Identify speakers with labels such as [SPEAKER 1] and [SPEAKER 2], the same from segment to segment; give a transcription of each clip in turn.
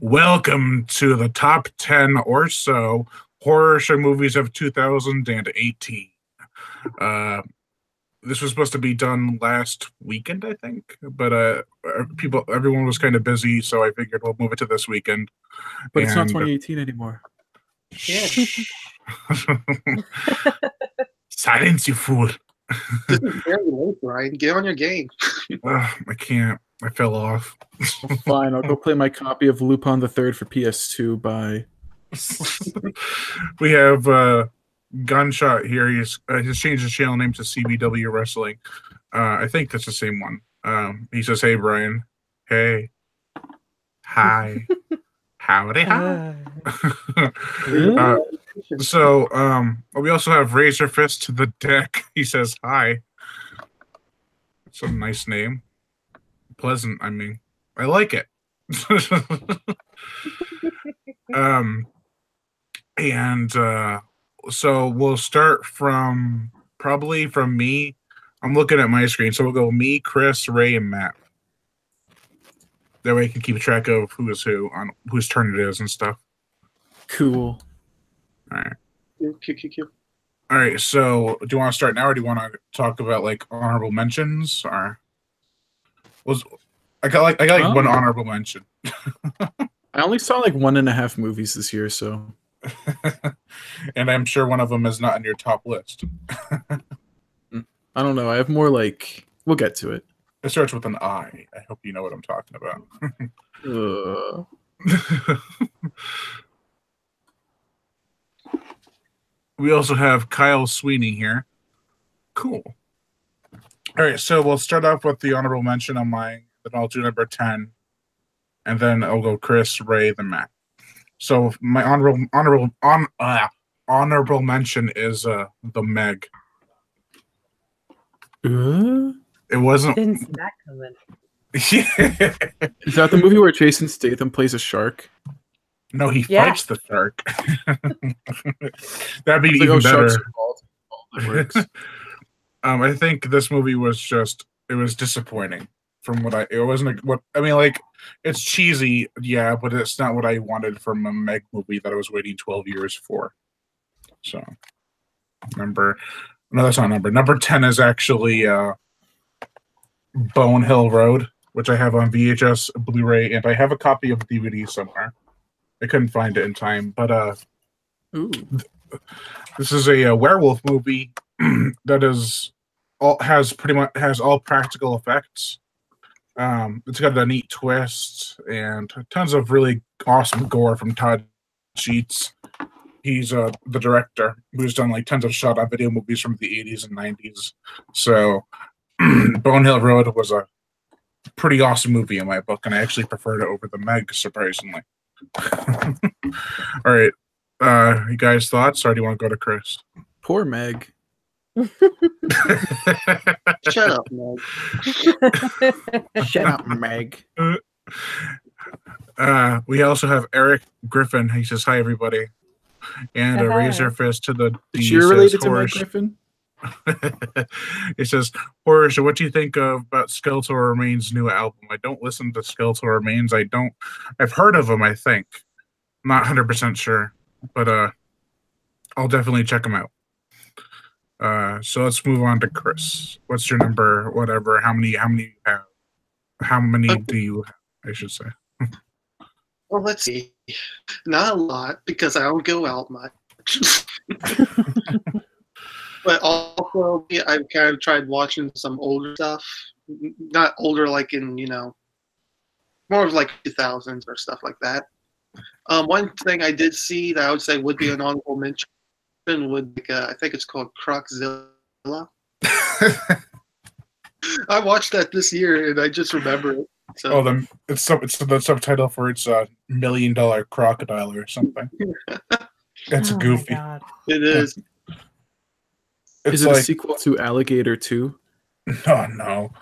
[SPEAKER 1] Welcome to the top 10 or so horror show movies of 2018. This was supposed to be done last weekend, I think, but everyone was kind of busy, so I figured we'll move it to this weekend.
[SPEAKER 2] But it's not 2018 anymore.
[SPEAKER 3] Yeah.
[SPEAKER 1] Silence, you fool.
[SPEAKER 3] This is very late, Brian. Get on your game.
[SPEAKER 1] I can't. I fell off.
[SPEAKER 2] Fine, I'll go play my copy of Lupin the Third for PS2. Bye.
[SPEAKER 1] We have Gunshot here. He's changed his channel name to CBW Wrestling. I think that's the same one. He says, "Hey Brian, hey, hi, howdy, hi." So we also have Razor Fist to the Deck. He says, "Hi." It's a nice name. Pleasant. I mean, I like it. So we'll start from me. I'm looking at my screen, so we'll go me, Chris, Ray, and Matt. That way I can keep track of who is who, on whose turn it is and stuff.
[SPEAKER 2] Cool.
[SPEAKER 1] All right.
[SPEAKER 3] Q.
[SPEAKER 1] All right. So do you want to start now, or do you want to talk about like honorable mentions, or I got one honorable mention.
[SPEAKER 2] I only saw like 1.5 movies this year, so.
[SPEAKER 1] And I'm sure one of them is not on your top list.
[SPEAKER 2] I don't know. I have more like. We'll get to it.
[SPEAKER 1] It starts with an I. I hope you know what I'm talking about. We also have Kyle Sweeney here. Cool. All right, so we'll start off with the honorable mention on mine. Then I'll do number 10, and then I'll go Chris, Ray, then Matt. So my honorable mention is the Meg. It wasn't.
[SPEAKER 4] Didn't see that coming.
[SPEAKER 2] Is that the movie where Jason Statham plays a shark?
[SPEAKER 1] No, he fights the shark. That'd be even better. I think this movie was it was disappointing from it's cheesy, yeah, but it's not what I wanted from a Meg movie that I was waiting 12 years for. So no, that's not number. Number 10 is actually Bone Hill Road, which I have on VHS, Blu-ray, and I have a copy of the DVD somewhere. I couldn't find it in time, but this is a werewolf movie that has all practical effects. It's got a neat twist and tons of really awesome gore from Todd Sheets. He's the director who's done like tons of shot-on-video movies from the 80s and 90s. So Bone Hill Road was a pretty awesome movie in my book, and I actually preferred it over the Meg, surprisingly. All right. You guys' thoughts, or do you want to go to Chris?
[SPEAKER 2] Poor Meg.
[SPEAKER 3] Shut up, Meg.
[SPEAKER 2] Shut up, Meg.
[SPEAKER 1] We also have Eric Griffin. He says, "Hi, everybody." And a Razor Fist to the D.
[SPEAKER 2] You're related to Meg Griffin?
[SPEAKER 1] It says, "Horror show, what do you think about Skeletal Remains' new album?" I don't listen to Skeletal Remains. I've heard of them, I think. I'm not 100% sure, but I'll definitely check them out. So let's move on to Chris. What's your number? Whatever. How many you have? How many do you have, I should say?
[SPEAKER 3] Well, let's see. Not a lot, because I don't go out much. But also, I've kind of tried watching some older stuff. Not older like in, more of like 2000s or stuff like that. One thing I did see that I would say would be an honorable mention would be, I think it's called Croczilla. I watched that this year, and I just remember it. So.
[SPEAKER 1] It's the subtitle for its $1 million crocodile or something. That's goofy.
[SPEAKER 3] It is.
[SPEAKER 2] Is it a sequel to Alligator 2?
[SPEAKER 1] No.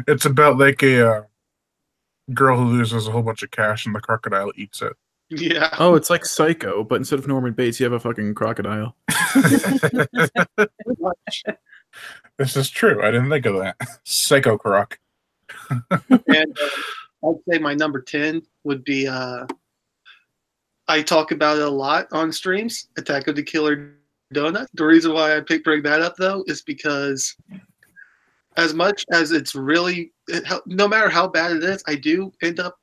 [SPEAKER 1] It's about like a girl who loses a whole bunch of cash and the crocodile eats it.
[SPEAKER 3] Yeah.
[SPEAKER 2] Oh, it's like Psycho, but instead of Norman Bates, you have a fucking crocodile.
[SPEAKER 1] This is true. I didn't think of that. Psycho Croc.
[SPEAKER 3] And I'd say my number 10 would be I talk about it a lot on streams. Attack of the Killer Donut. The reason why I bring that up though is because as much as it's really, no matter how bad it is, I do end up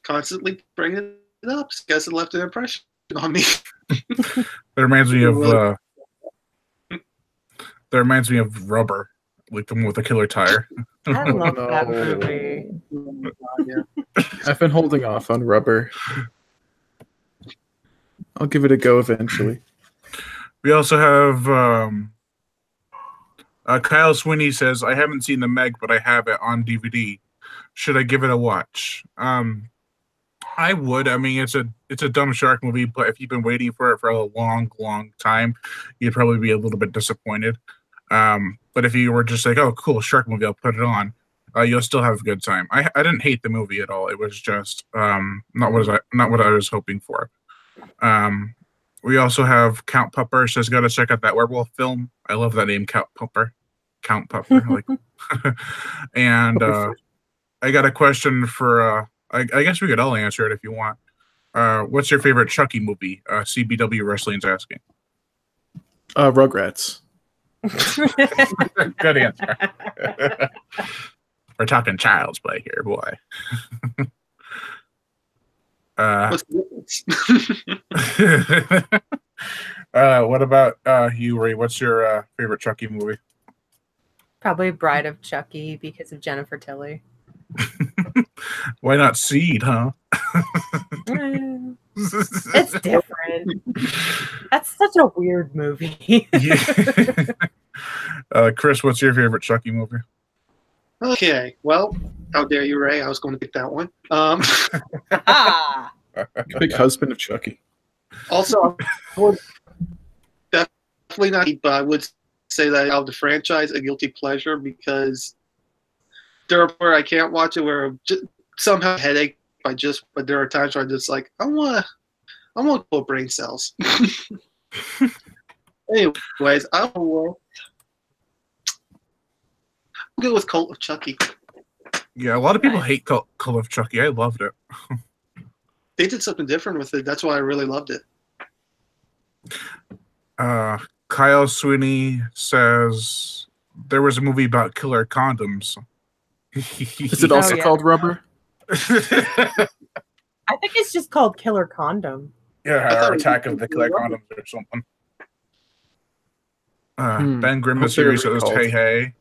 [SPEAKER 3] constantly bringing it up. I guess it left an impression on me.
[SPEAKER 1] That reminds me of Rubber, like the one with the killer tire.
[SPEAKER 4] I love that
[SPEAKER 2] No.
[SPEAKER 4] movie.
[SPEAKER 3] Yeah.
[SPEAKER 2] I've been holding off on Rubber. I'll give it a go eventually.
[SPEAKER 1] We also have Kyle Sweeney says, I haven't seen The Meg, but I have it on DVD. Should I give it a watch? I would. I mean, it's a dumb shark movie, but if you've been waiting for it for a long, long time, you'd probably be a little bit disappointed. But if you were just like, oh, cool, shark movie, I'll put it on, you'll still have a good time. I didn't hate the movie at all. It was just not what I was hoping for. We also have Count Pupper says, gotta check out that werewolf film. I love that name, Count Pupper. Like, and I got a question for I guess we could all answer it if you want. What's your favorite Chucky movie? CBW Wrestling's asking.
[SPEAKER 2] Rugrats.
[SPEAKER 1] Good answer. We're talking Child's Play here, boy.
[SPEAKER 3] What's the difference?
[SPEAKER 1] What about you, Ray? What's your favorite Chucky movie?
[SPEAKER 4] Probably Bride of Chucky because of Jennifer Tilly.
[SPEAKER 1] Why not Seed, huh?
[SPEAKER 4] It's different. That's such a weird movie.
[SPEAKER 1] Yeah. Chris, what's your favorite Chucky movie?
[SPEAKER 3] Okay, well, how dare you, Ray? I was going to pick that one.
[SPEAKER 4] Ah,
[SPEAKER 2] Big husband of Chucky.
[SPEAKER 3] Also, I would definitely not, but I would say that out of the franchise, a guilty pleasure because there are where I can't watch it where I'm just somehow a headache. But there are times where I'm just like, I want to pull brain cells. Anyways, I'll go with Cult of Chucky.
[SPEAKER 1] Yeah, a lot of people hate Cult of Chucky. I loved it.
[SPEAKER 3] They did something different with it. That's why I really loved it.
[SPEAKER 1] Kyle Sweeney says there was a movie about killer condoms.
[SPEAKER 2] Is it also
[SPEAKER 4] yeah.
[SPEAKER 2] called Rubber?
[SPEAKER 4] I think it's just called Killer Condom.
[SPEAKER 1] Yeah, or Attack of the Killer Condoms or something. Ben Grimace
[SPEAKER 2] Hope they're
[SPEAKER 1] here says,
[SPEAKER 2] recalled.
[SPEAKER 1] hey.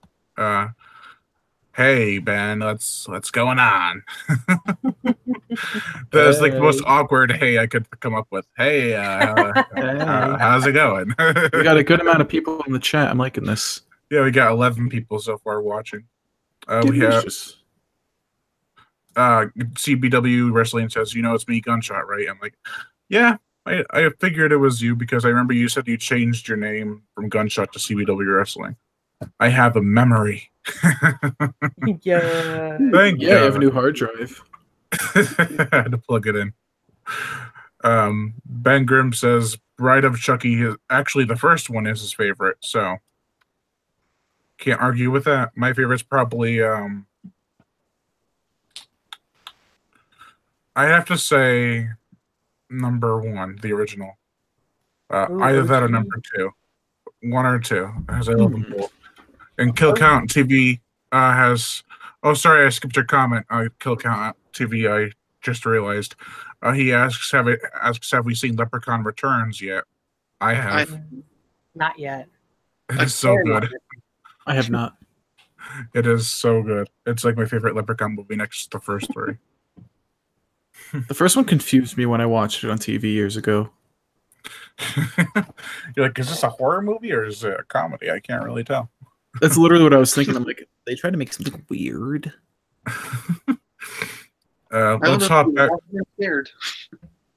[SPEAKER 1] Hey, Ben, what's going on? That's like the most awkward hey I could come up with. Hey, how's it going?
[SPEAKER 2] We got a good amount of people in the chat. I'm liking this.
[SPEAKER 1] Yeah, we got 11 people so far watching. We have
[SPEAKER 2] Delicious.
[SPEAKER 1] CBW Wrestling says, it's me, Gunshot, right? I'm like, yeah, I figured it was you because I remember you said you changed your name from Gunshot to CBW Wrestling. I have a memory.
[SPEAKER 4] Yeah.
[SPEAKER 1] Thank you.
[SPEAKER 2] Yeah, I have a new hard drive.
[SPEAKER 1] I had to plug it in. Ben Grimm says, Bride of Chucky, actually the first one is his favorite, so can't argue with that. My favorite's probably I have to say number 1, the original. Either that or number 2. 1 or 2, as I love them both. And Kill Count TV has. Oh, sorry, I skipped your comment. Kill Count TV, I just realized. He asks, have we seen Leprechaun Returns yet? I have.
[SPEAKER 4] Not yet.
[SPEAKER 1] It's so good.
[SPEAKER 2] I have not.
[SPEAKER 1] It is so good. It's like my favorite Leprechaun movie next to the first 3.
[SPEAKER 2] The first one confused me when I watched it on TV years ago.
[SPEAKER 1] You're like, is this a horror movie or is it a comedy? I can't really tell.
[SPEAKER 2] That's literally what I was thinking. I'm like, they tried to make something weird.
[SPEAKER 1] Let's hop back.
[SPEAKER 3] I'm scared.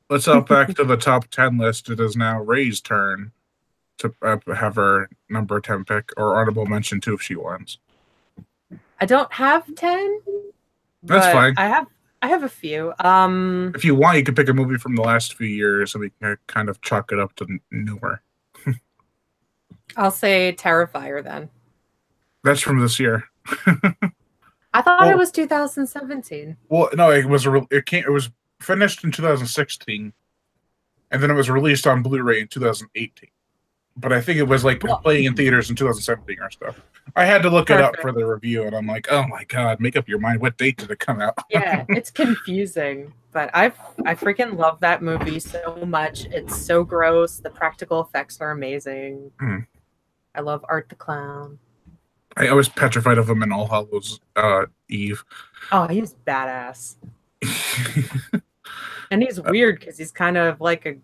[SPEAKER 1] Let's hop back to the top 10 list. It is now Ray's turn to have her number 10 pick or honorable mention too if she wants.
[SPEAKER 4] I don't have 10.
[SPEAKER 1] That's
[SPEAKER 4] but
[SPEAKER 1] fine.
[SPEAKER 4] I have a few.
[SPEAKER 1] If you want, you can pick a movie from the last few years and we can kind of chalk it up to newer.
[SPEAKER 4] I'll say Terrifier then.
[SPEAKER 1] That's from this year.
[SPEAKER 4] I thought it was 2017.
[SPEAKER 1] Well, no, it was finished in 2016. and then it was released on Blu-ray in 2018. But I think it was like playing in theaters in 2017 or stuff. I had to look it up for the review, and I'm like, oh my god, make up your mind. What date did it come out?
[SPEAKER 4] Yeah, it's confusing, but I freaking love that movie so much. It's so gross. The practical effects are amazing. I love Art the Clown.
[SPEAKER 1] I was petrified of him in All Hallows Eve.
[SPEAKER 4] Oh, he's badass. And he's weird because he's kind of like a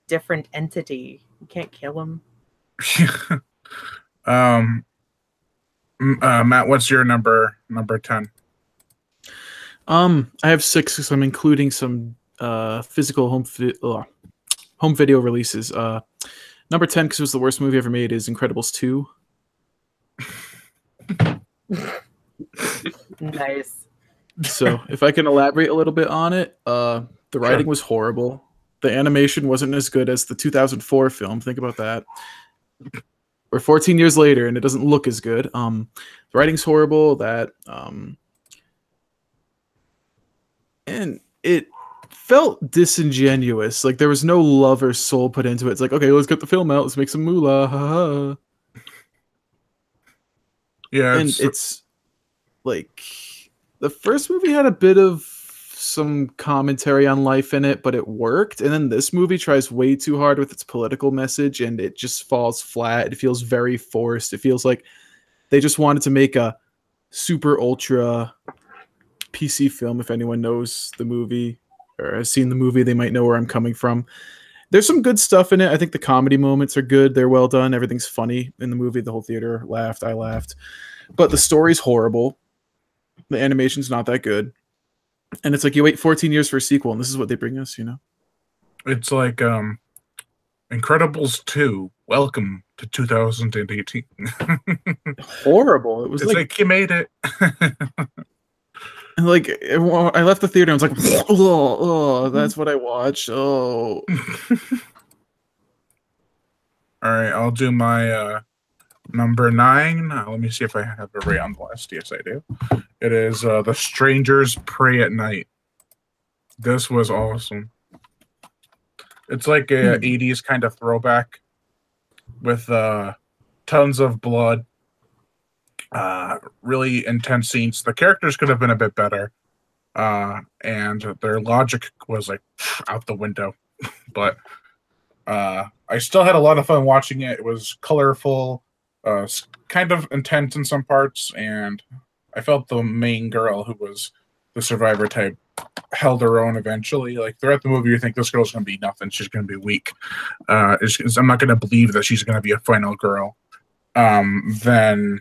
[SPEAKER 4] different entity. You can't kill him.
[SPEAKER 1] Matt, what's your number 10?
[SPEAKER 2] I have 6 because I'm including some physical home video releases. Number 10, because it was the worst movie ever made, is Incredibles 2.
[SPEAKER 4] Nice.
[SPEAKER 2] So if I can elaborate a little bit on it, the writing was horrible. The animation wasn't as good as the 2004 film. Think about that. We're 14 years later, and it doesn't look as good. The writing's horrible. And it felt disingenuous. Like there was no love or soul put into it. It's like, okay, let's get the film out. Let's make some moolah. Ha ha.
[SPEAKER 1] Yeah,
[SPEAKER 2] and it's like the first movie had a bit of some commentary on life in it, but it worked. And then this movie tries way too hard with its political message, and it just falls flat. It feels very forced. It feels like they just wanted to make a super ultra PC film. If anyone knows the movie or has seen the movie, they might know where I'm coming from. There's some good stuff in it. I think the comedy moments are good. They're well done. Everything's funny in the movie. The whole theater laughed. I laughed. But the story's horrible. The animation's not that good. And it's like you wait 14 years for a sequel, and this is what they bring us, you know?
[SPEAKER 1] It's like Incredibles 2. Welcome to 2018.
[SPEAKER 2] Horrible. It was
[SPEAKER 1] it's like you made it.
[SPEAKER 2] And like I left the theater and I was like, oh, that's what I watched. Oh.
[SPEAKER 1] All right, I'll do my number 9. Let me see if I have it right on the list. Yes, I do. It is The Strangers Pray at Night. This was awesome. It's like a 80s kind of throwback with tons of blood, really intense scenes. The characters could have been a bit better, and their logic was like out the window. But I still had a lot of fun watching it. It was colorful, kind of intense in some parts, and I felt the main girl, who was the survivor type, held her own eventually. Like throughout the movie, you think this girl's going to be nothing. She's going to be weak. I'm not going to believe that she's going to be a final girl. Then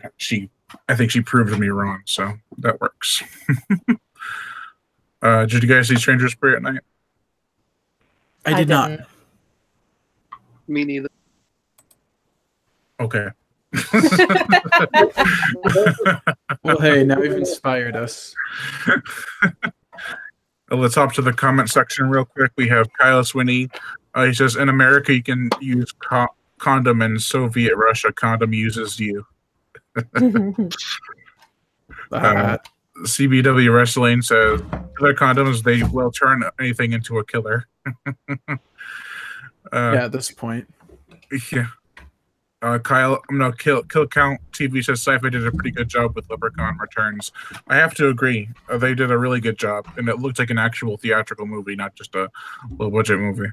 [SPEAKER 1] I think she proved me wrong. So that works. Did you guys see Strangers Pray at Night?
[SPEAKER 2] I did not.
[SPEAKER 3] Me neither.
[SPEAKER 1] Okay.
[SPEAKER 2] Well, hey, now you've inspired us.
[SPEAKER 1] Let's hop to the comment section real quick. We have Kyle Swinney. He says, in America, you can use condom. In Soviet Russia, condom uses you. CBW Wrestling says, other condoms, they will turn anything into a killer.
[SPEAKER 2] Yeah, at this point.
[SPEAKER 1] Yeah. Kill Count TV says Sci-Fi did a pretty good job with Leprechaun Returns. I have to agree. They did a really good job, and it looked like an actual theatrical movie, not just a low-budget movie.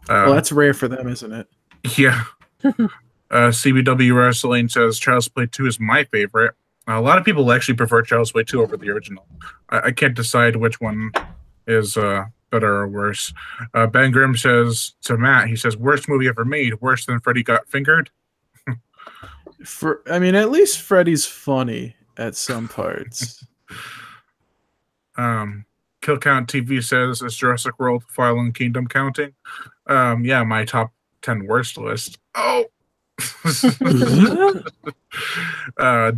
[SPEAKER 2] Well, that's rare for them, isn't it?
[SPEAKER 1] Yeah. CBW Wrestling says Child's Play 2 is my favorite. A lot of people actually prefer Child's Play 2 over the original. I can't decide which one is better or worse. Ben Grimm says to Matt, he says, worst movie ever made, worse than Freddy Got Fingered.
[SPEAKER 2] At least Freddy's funny at some parts.
[SPEAKER 1] Kill Count TV says, is Jurassic World Fallen Kingdom counting? Yeah, my top 10 worst list. Oh!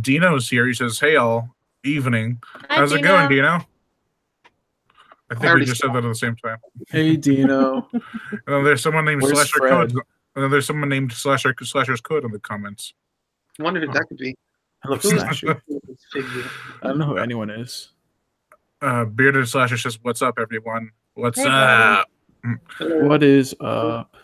[SPEAKER 1] Dino's here. He says, hey, all. Evening. How's it going, Dino? I think we just said that at the same time.
[SPEAKER 2] Hey, Dino.
[SPEAKER 1] There's someone named
[SPEAKER 2] Where's
[SPEAKER 1] Slasher
[SPEAKER 2] Fred?
[SPEAKER 1] Code. There's someone named Slasher's Code in the comments.
[SPEAKER 3] I wonder who that could be.
[SPEAKER 2] I love Slasher. I don't know who anyone is.
[SPEAKER 1] Bearded Slasher says, what's up, everyone? What's
[SPEAKER 4] Hey,
[SPEAKER 1] up?
[SPEAKER 2] What is up?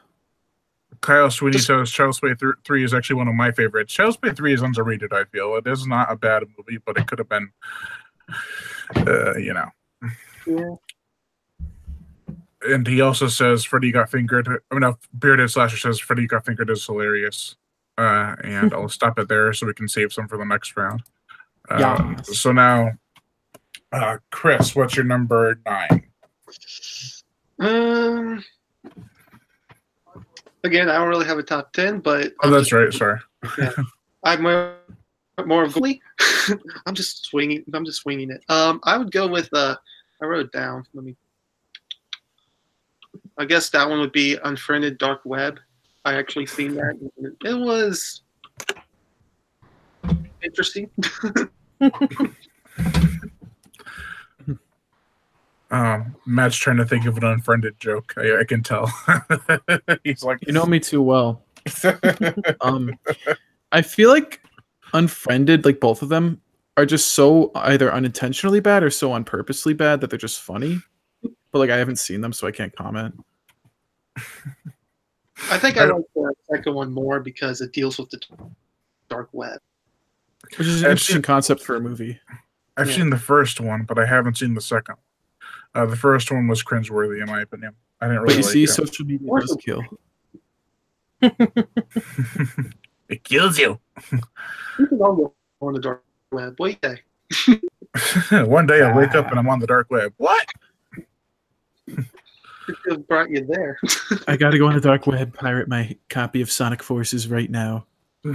[SPEAKER 1] Kyle Sweeney says Child's Play 3 is actually one of my favorites. Child's Play 3 is underrated, I feel. It is not a bad movie, but it could have been,
[SPEAKER 3] Yeah.
[SPEAKER 1] And he also says Freddy Got Fingered. I mean, Bearded Slasher says Freddy Got Fingered is hilarious. And I'll stop it there so we can save some for the next round.
[SPEAKER 2] Yes.
[SPEAKER 1] So now, Chris, what's your number 9?
[SPEAKER 3] Again, I don't really have a top 10, but
[SPEAKER 1] Oh, that's right. Sorry.
[SPEAKER 3] I'm more of I'm just swinging it. I would go with I wrote it down. I guess that one would be Unfriended Dark Web. I actually seen that. It was interesting.
[SPEAKER 1] Matt's trying to think of an unfriended joke. I can tell. He's like,
[SPEAKER 2] You know me too well. I feel like Unfriended, like both of them, are just so either unintentionally bad or so unpurposely bad that they're just funny. But like I haven't seen them, so I can't comment.
[SPEAKER 3] I think I like the second one more because it deals with the dark web.
[SPEAKER 2] Which is an interesting concept for a movie.
[SPEAKER 1] I've seen the first one, but I haven't seen the second. The first one was cringeworthy, in my opinion. I didn't really.
[SPEAKER 2] But you see,
[SPEAKER 1] it.
[SPEAKER 2] social media does kill.
[SPEAKER 1] It kills you.
[SPEAKER 3] You can all go on the dark web. What do you say?
[SPEAKER 1] One day I wake up and I'm on the dark web. What?
[SPEAKER 3] It just brought you there.
[SPEAKER 2] I gotta go on the dark web, pirate my copy of Sonic Forces right now.
[SPEAKER 1] Ray,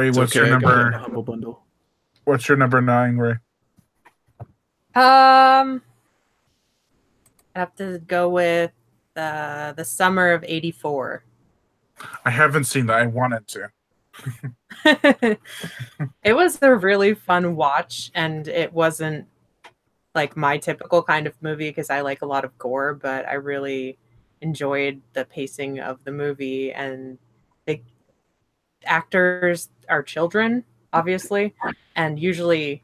[SPEAKER 2] It's
[SPEAKER 1] what's
[SPEAKER 2] okay,
[SPEAKER 1] your
[SPEAKER 2] I got it in
[SPEAKER 1] number?
[SPEAKER 2] a Humble Bundle.
[SPEAKER 1] What's your number 9, Ray?
[SPEAKER 4] I have to go with the summer of '84.
[SPEAKER 1] I haven't seen that. I wanted to.
[SPEAKER 4] It was a really fun watch, and it wasn't like my typical kind of movie because I like a lot of gore, but I really enjoyed the pacing of the movie, and the actors are children, obviously, and usually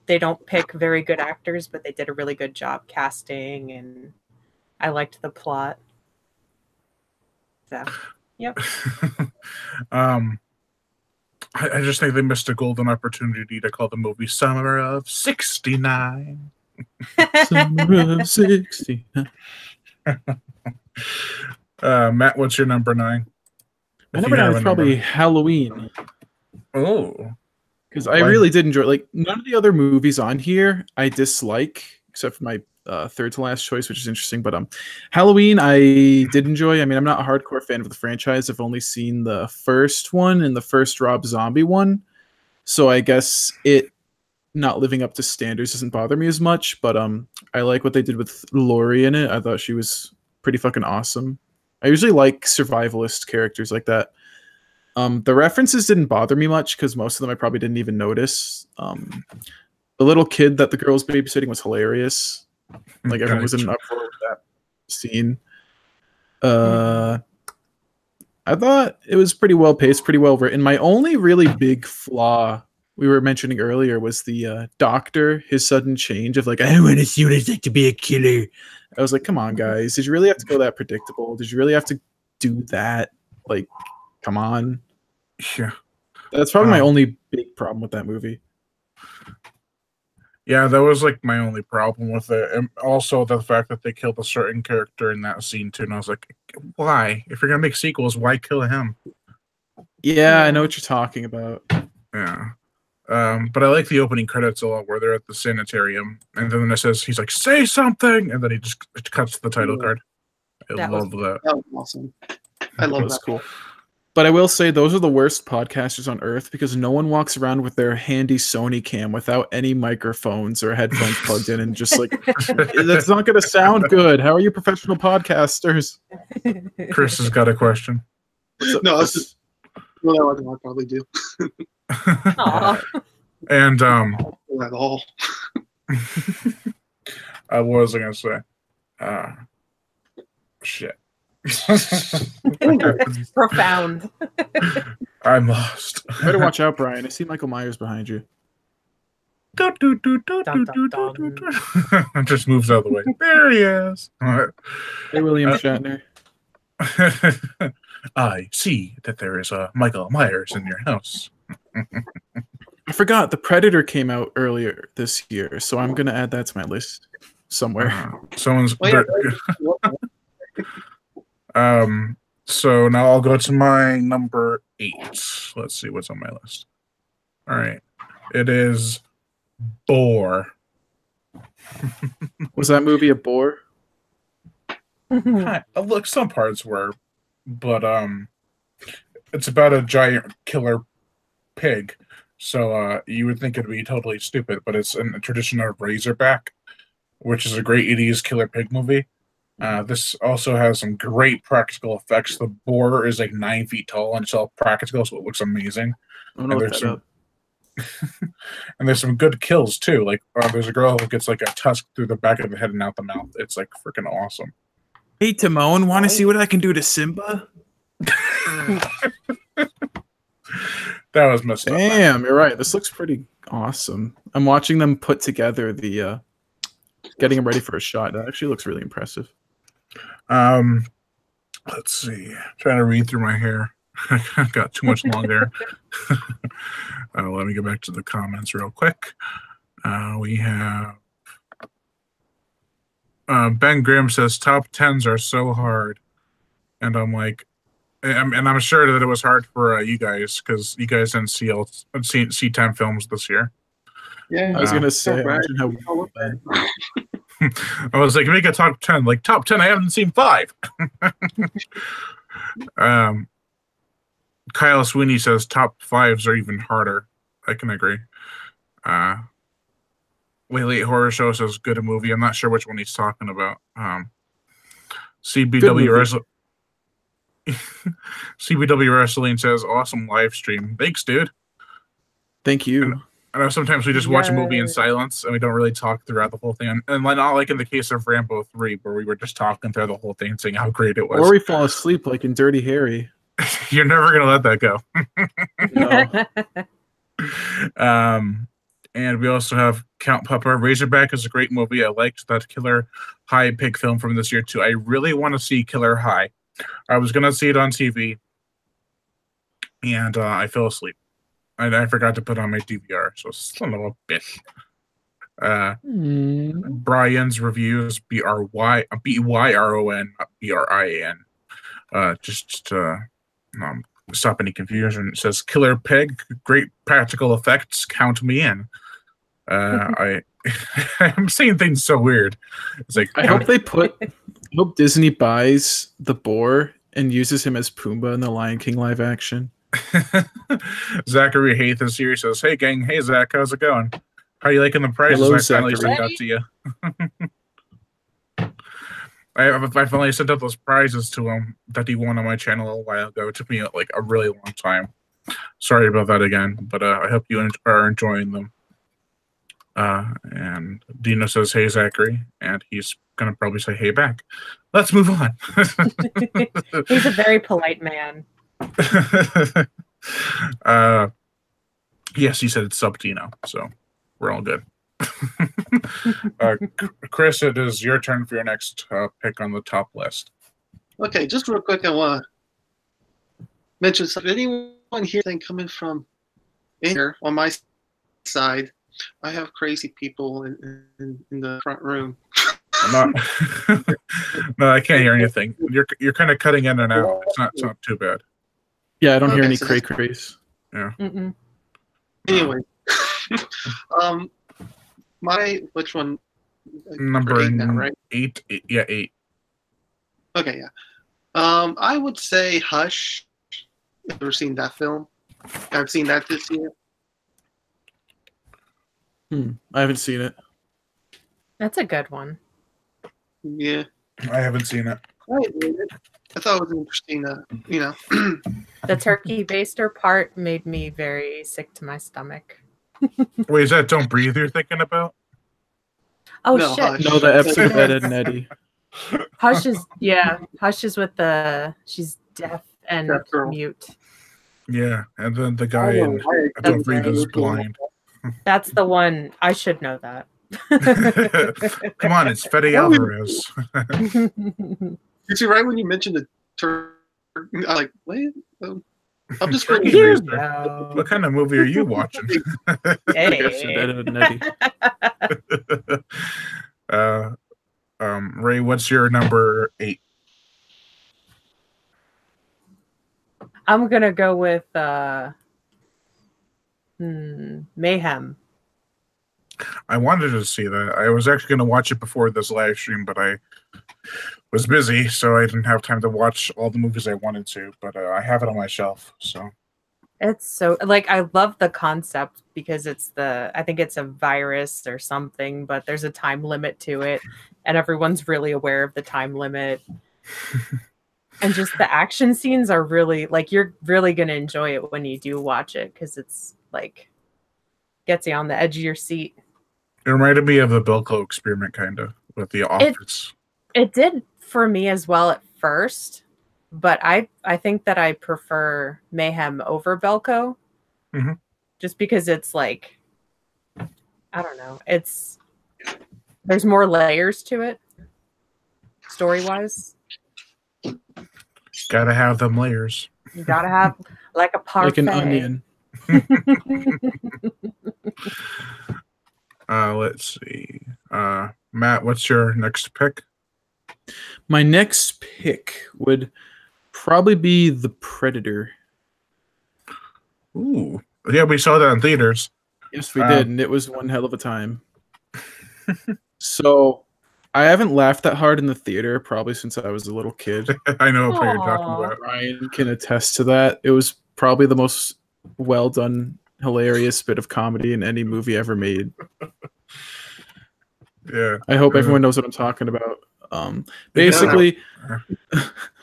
[SPEAKER 4] they don't pick very good actors, but they did a really good job casting, and I liked the plot. So, yep.
[SPEAKER 1] I just think they missed a golden opportunity to call the movie Summer of '69.
[SPEAKER 2] Summer of '69.
[SPEAKER 1] Matt, what's your number 9?
[SPEAKER 2] My number 9 is probably Halloween.
[SPEAKER 1] Oh.
[SPEAKER 2] Because I really did enjoy, like, none of the other movies on here I dislike, except for my third to last choice, which is interesting. But Halloween I did enjoy. I mean, I'm not a hardcore fan of the franchise. I've only seen the first one and the first Rob Zombie one. So I guess it not living up to standards doesn't bother me as much. But I like what they did with Laurie in it. I thought she was pretty fucking awesome. I usually like survivalist characters like that. The references didn't bother me much because most of them I probably didn't even notice. The little kid that the girl was babysitting was hilarious. Like everyone was in an uproar with that scene. I thought it was pretty well paced, pretty well written. My only really big flaw we were mentioning earlier was the doctor, his sudden change of like, I want to see what it's like to be a killer. I was like, come on, guys. Did you really have to go that predictable? Did you really have to do that? Like, come on.
[SPEAKER 1] Yeah.
[SPEAKER 2] That's probably my only big problem with that movie.
[SPEAKER 1] Yeah, that was like my only problem with it. And also the fact that they killed a certain character in that scene too. And I was like, why? If you're going to make sequels, why kill him?
[SPEAKER 2] Yeah, I know what you're talking about.
[SPEAKER 1] Yeah. But I like the opening credits a lot where they're at the sanitarium. And then it says, he's like, say something. And then he just cuts to the title card. I love that.
[SPEAKER 3] That was awesome. I love that.
[SPEAKER 2] Cool. But I will say those are the worst podcasters on earth because no one walks around with their handy Sony cam without any microphones or headphones plugged in and just like, that's not going to sound good. How are you professional podcasters?
[SPEAKER 1] Chris has got a question.
[SPEAKER 3] No, that's just well, I probably do.
[SPEAKER 1] And
[SPEAKER 3] Not at all.
[SPEAKER 1] what was I going to say? Shit.
[SPEAKER 4] Profound.
[SPEAKER 1] I'm lost.
[SPEAKER 2] You better watch out, Brian. I see Michael Myers behind you.
[SPEAKER 1] Do, do, do, do,
[SPEAKER 4] Dun,
[SPEAKER 1] do,
[SPEAKER 4] dun,
[SPEAKER 1] do, do, do. Just moves out of the way. There he is. All right.
[SPEAKER 2] Hey, William Shatner.
[SPEAKER 1] I see that there is a Michael Myers in your house.
[SPEAKER 2] I forgot the Predator came out earlier this year, so I'm gonna add that to my list somewhere.
[SPEAKER 1] Someone's.
[SPEAKER 3] Wait,
[SPEAKER 1] So now I'll go to my number 8. Let's see what's on my list. All right. It is Boar.
[SPEAKER 2] Was that movie a bore?
[SPEAKER 1] Look, some parts were, but it's about a giant killer pig. So you would think it'd be totally stupid, but it's in the tradition of Razorback, which is a great 80s killer pig movie. This also has some great practical effects. The boar is like 9 feet tall and it's all practical, so it looks amazing.
[SPEAKER 2] I'm gonna
[SPEAKER 1] And
[SPEAKER 2] look
[SPEAKER 1] there's
[SPEAKER 2] that up.
[SPEAKER 1] And there's some good kills too. Like there's a girl who gets like a tusk through the back of the head and out the mouth. It's like freaking awesome.
[SPEAKER 2] Hey Timon, want to see what I can do to Simba?
[SPEAKER 1] That was messed up.
[SPEAKER 2] Damn, you're right. This looks pretty awesome. I'm watching them put together the getting him ready for a shot. That actually looks really impressive.
[SPEAKER 1] Let's see. Trying to read through my hair. I got too much long hair. Let me go back to the comments real quick. We have Ben Grimm says top 10s are so hard, and I'm like, and I'm sure that it was hard for you guys because you guys didn't see 10 films this year.
[SPEAKER 3] Yeah,
[SPEAKER 2] I was gonna say,
[SPEAKER 3] right.
[SPEAKER 2] imagine how
[SPEAKER 1] I was like, make a top 10. Like top 10, I haven't seen 5. Kyle Sweeney says top 5s are even harder. I can agree. Late Horror Show says good movie. I'm not sure which one he's talking about. CBW Wrestling. CBW Wrestling says awesome live stream. Thanks, dude.
[SPEAKER 2] Thank you.
[SPEAKER 1] I know sometimes we just watch a movie in silence and we don't really talk throughout the whole thing. And not like in the case of Rambo 3, where we were just talking through the whole thing, saying how great it was.
[SPEAKER 2] Or we fall asleep like in Dirty Harry.
[SPEAKER 1] You're never gonna let that go.
[SPEAKER 2] No.
[SPEAKER 1] And we also have Count Pupper. Razorback is a great movie. I liked that Killer High pig film from this year too. I really want to see Killer High. I was gonna see it on TV, and I fell asleep. And I forgot to put on my DVR. So son of a bitch. Brian's reviews BYRON, not BRIAN. Just stop any confusion. It says Killer Pig, great practical effects, count me in. I'm saying things so weird. It's like
[SPEAKER 2] I hope Disney buys the boar and uses him as Pumbaa in the Lion King live action.
[SPEAKER 1] Zachary Hathis here says, "Hey gang, hey Zach, how's it going? How you liking the prizes
[SPEAKER 2] Hello,
[SPEAKER 1] I finally
[SPEAKER 2] Zachary.
[SPEAKER 1] sent out to you?" I finally sent out those prizes to him that he won on my channel a while ago. It took me like a really long time. Sorry about that again, but I hope you are enjoying them. And Dino says, "Hey Zachary," and he's gonna probably say, "Hey back." Let's move on.
[SPEAKER 4] He's a very polite man.
[SPEAKER 1] Yes, he said it's sub Dino, so we're all good. Chris, it is your turn for your next pick on the top list.
[SPEAKER 3] Okay, just real quick, I want to mention something. Anyone here think coming from in here on my side, I have crazy people in the front room.
[SPEAKER 1] I'm not. No, I can't hear anything. You're kind of cutting in and out. It's not too bad.
[SPEAKER 2] Yeah, I don't hear
[SPEAKER 3] Okay,
[SPEAKER 2] any
[SPEAKER 3] so
[SPEAKER 2] cray crays.
[SPEAKER 4] Mm-mm.
[SPEAKER 3] Anyway, which one?
[SPEAKER 1] Number
[SPEAKER 3] 8 now, right?
[SPEAKER 1] 8. Yeah, 8.
[SPEAKER 3] Okay, yeah. I would say Hush. Ever seen that film? I've seen that this year.
[SPEAKER 2] I haven't seen it.
[SPEAKER 4] That's a good one.
[SPEAKER 3] Yeah,
[SPEAKER 1] I haven't seen it.
[SPEAKER 3] I thought it was interesting.
[SPEAKER 4] The turkey baster part made me very sick to my stomach.
[SPEAKER 1] Wait, is that Don't Breathe you're thinking about?
[SPEAKER 4] Oh
[SPEAKER 3] No,
[SPEAKER 4] shit!
[SPEAKER 3] Hush.
[SPEAKER 2] No, the episode of Ed, Ed and Eddie.
[SPEAKER 4] Hush is Hush is with she's deaf and
[SPEAKER 3] Deaf girl.
[SPEAKER 4] mute.
[SPEAKER 1] Yeah, and then the guy in
[SPEAKER 3] I
[SPEAKER 1] Don't Breathe is blind.
[SPEAKER 4] That's the one. I should know that.
[SPEAKER 1] Come on, it's Fede Alvarez.
[SPEAKER 3] You see, right when you mentioned the turn, I'm like, wait, I'm just going
[SPEAKER 1] Turkey
[SPEAKER 3] to.
[SPEAKER 1] Racer.
[SPEAKER 4] know.
[SPEAKER 1] What kind of movie are you watching?
[SPEAKER 4] Hey.
[SPEAKER 1] Ray, what's your number 8?
[SPEAKER 4] I'm gonna go with Mayhem.
[SPEAKER 1] I wanted to see that. I was actually going to watch it before this live stream, but I was busy, so I didn't have time to watch all the movies I wanted to. But I have it on my shelf. So
[SPEAKER 4] It's so like I love the concept because I think it's a virus or something, but there's a time limit to it, and everyone's really aware of the time limit. And just the action scenes are really like you're really gonna enjoy it when you do watch it because it's like gets you on the edge of your seat.
[SPEAKER 1] it reminded me of the Belko experiment, kind of, with the office.
[SPEAKER 4] It did for me as well at first, but I think that I prefer Mayhem over Belko,
[SPEAKER 1] Mhm.
[SPEAKER 4] just because it's like I don't know, there's more layers to it, story wise.
[SPEAKER 1] Gotta have them layers.
[SPEAKER 4] You gotta have like a parfait.
[SPEAKER 2] Like an onion.
[SPEAKER 1] Let's see. Matt, what's your next pick?
[SPEAKER 2] My next pick would probably be The Predator.
[SPEAKER 1] Ooh, yeah, we saw that in theaters.
[SPEAKER 2] Yes, we did, and it was one hell of a time. So, I haven't laughed that hard in the theater probably since I was a little kid.
[SPEAKER 1] I know what you're
[SPEAKER 4] Aw.
[SPEAKER 1] talking about.
[SPEAKER 2] Ryan can attest to that. It was probably the most well done, hilarious bit of comedy in any movie ever made.
[SPEAKER 1] Yeah.
[SPEAKER 2] I hope everyone knows what I'm talking about. Basically,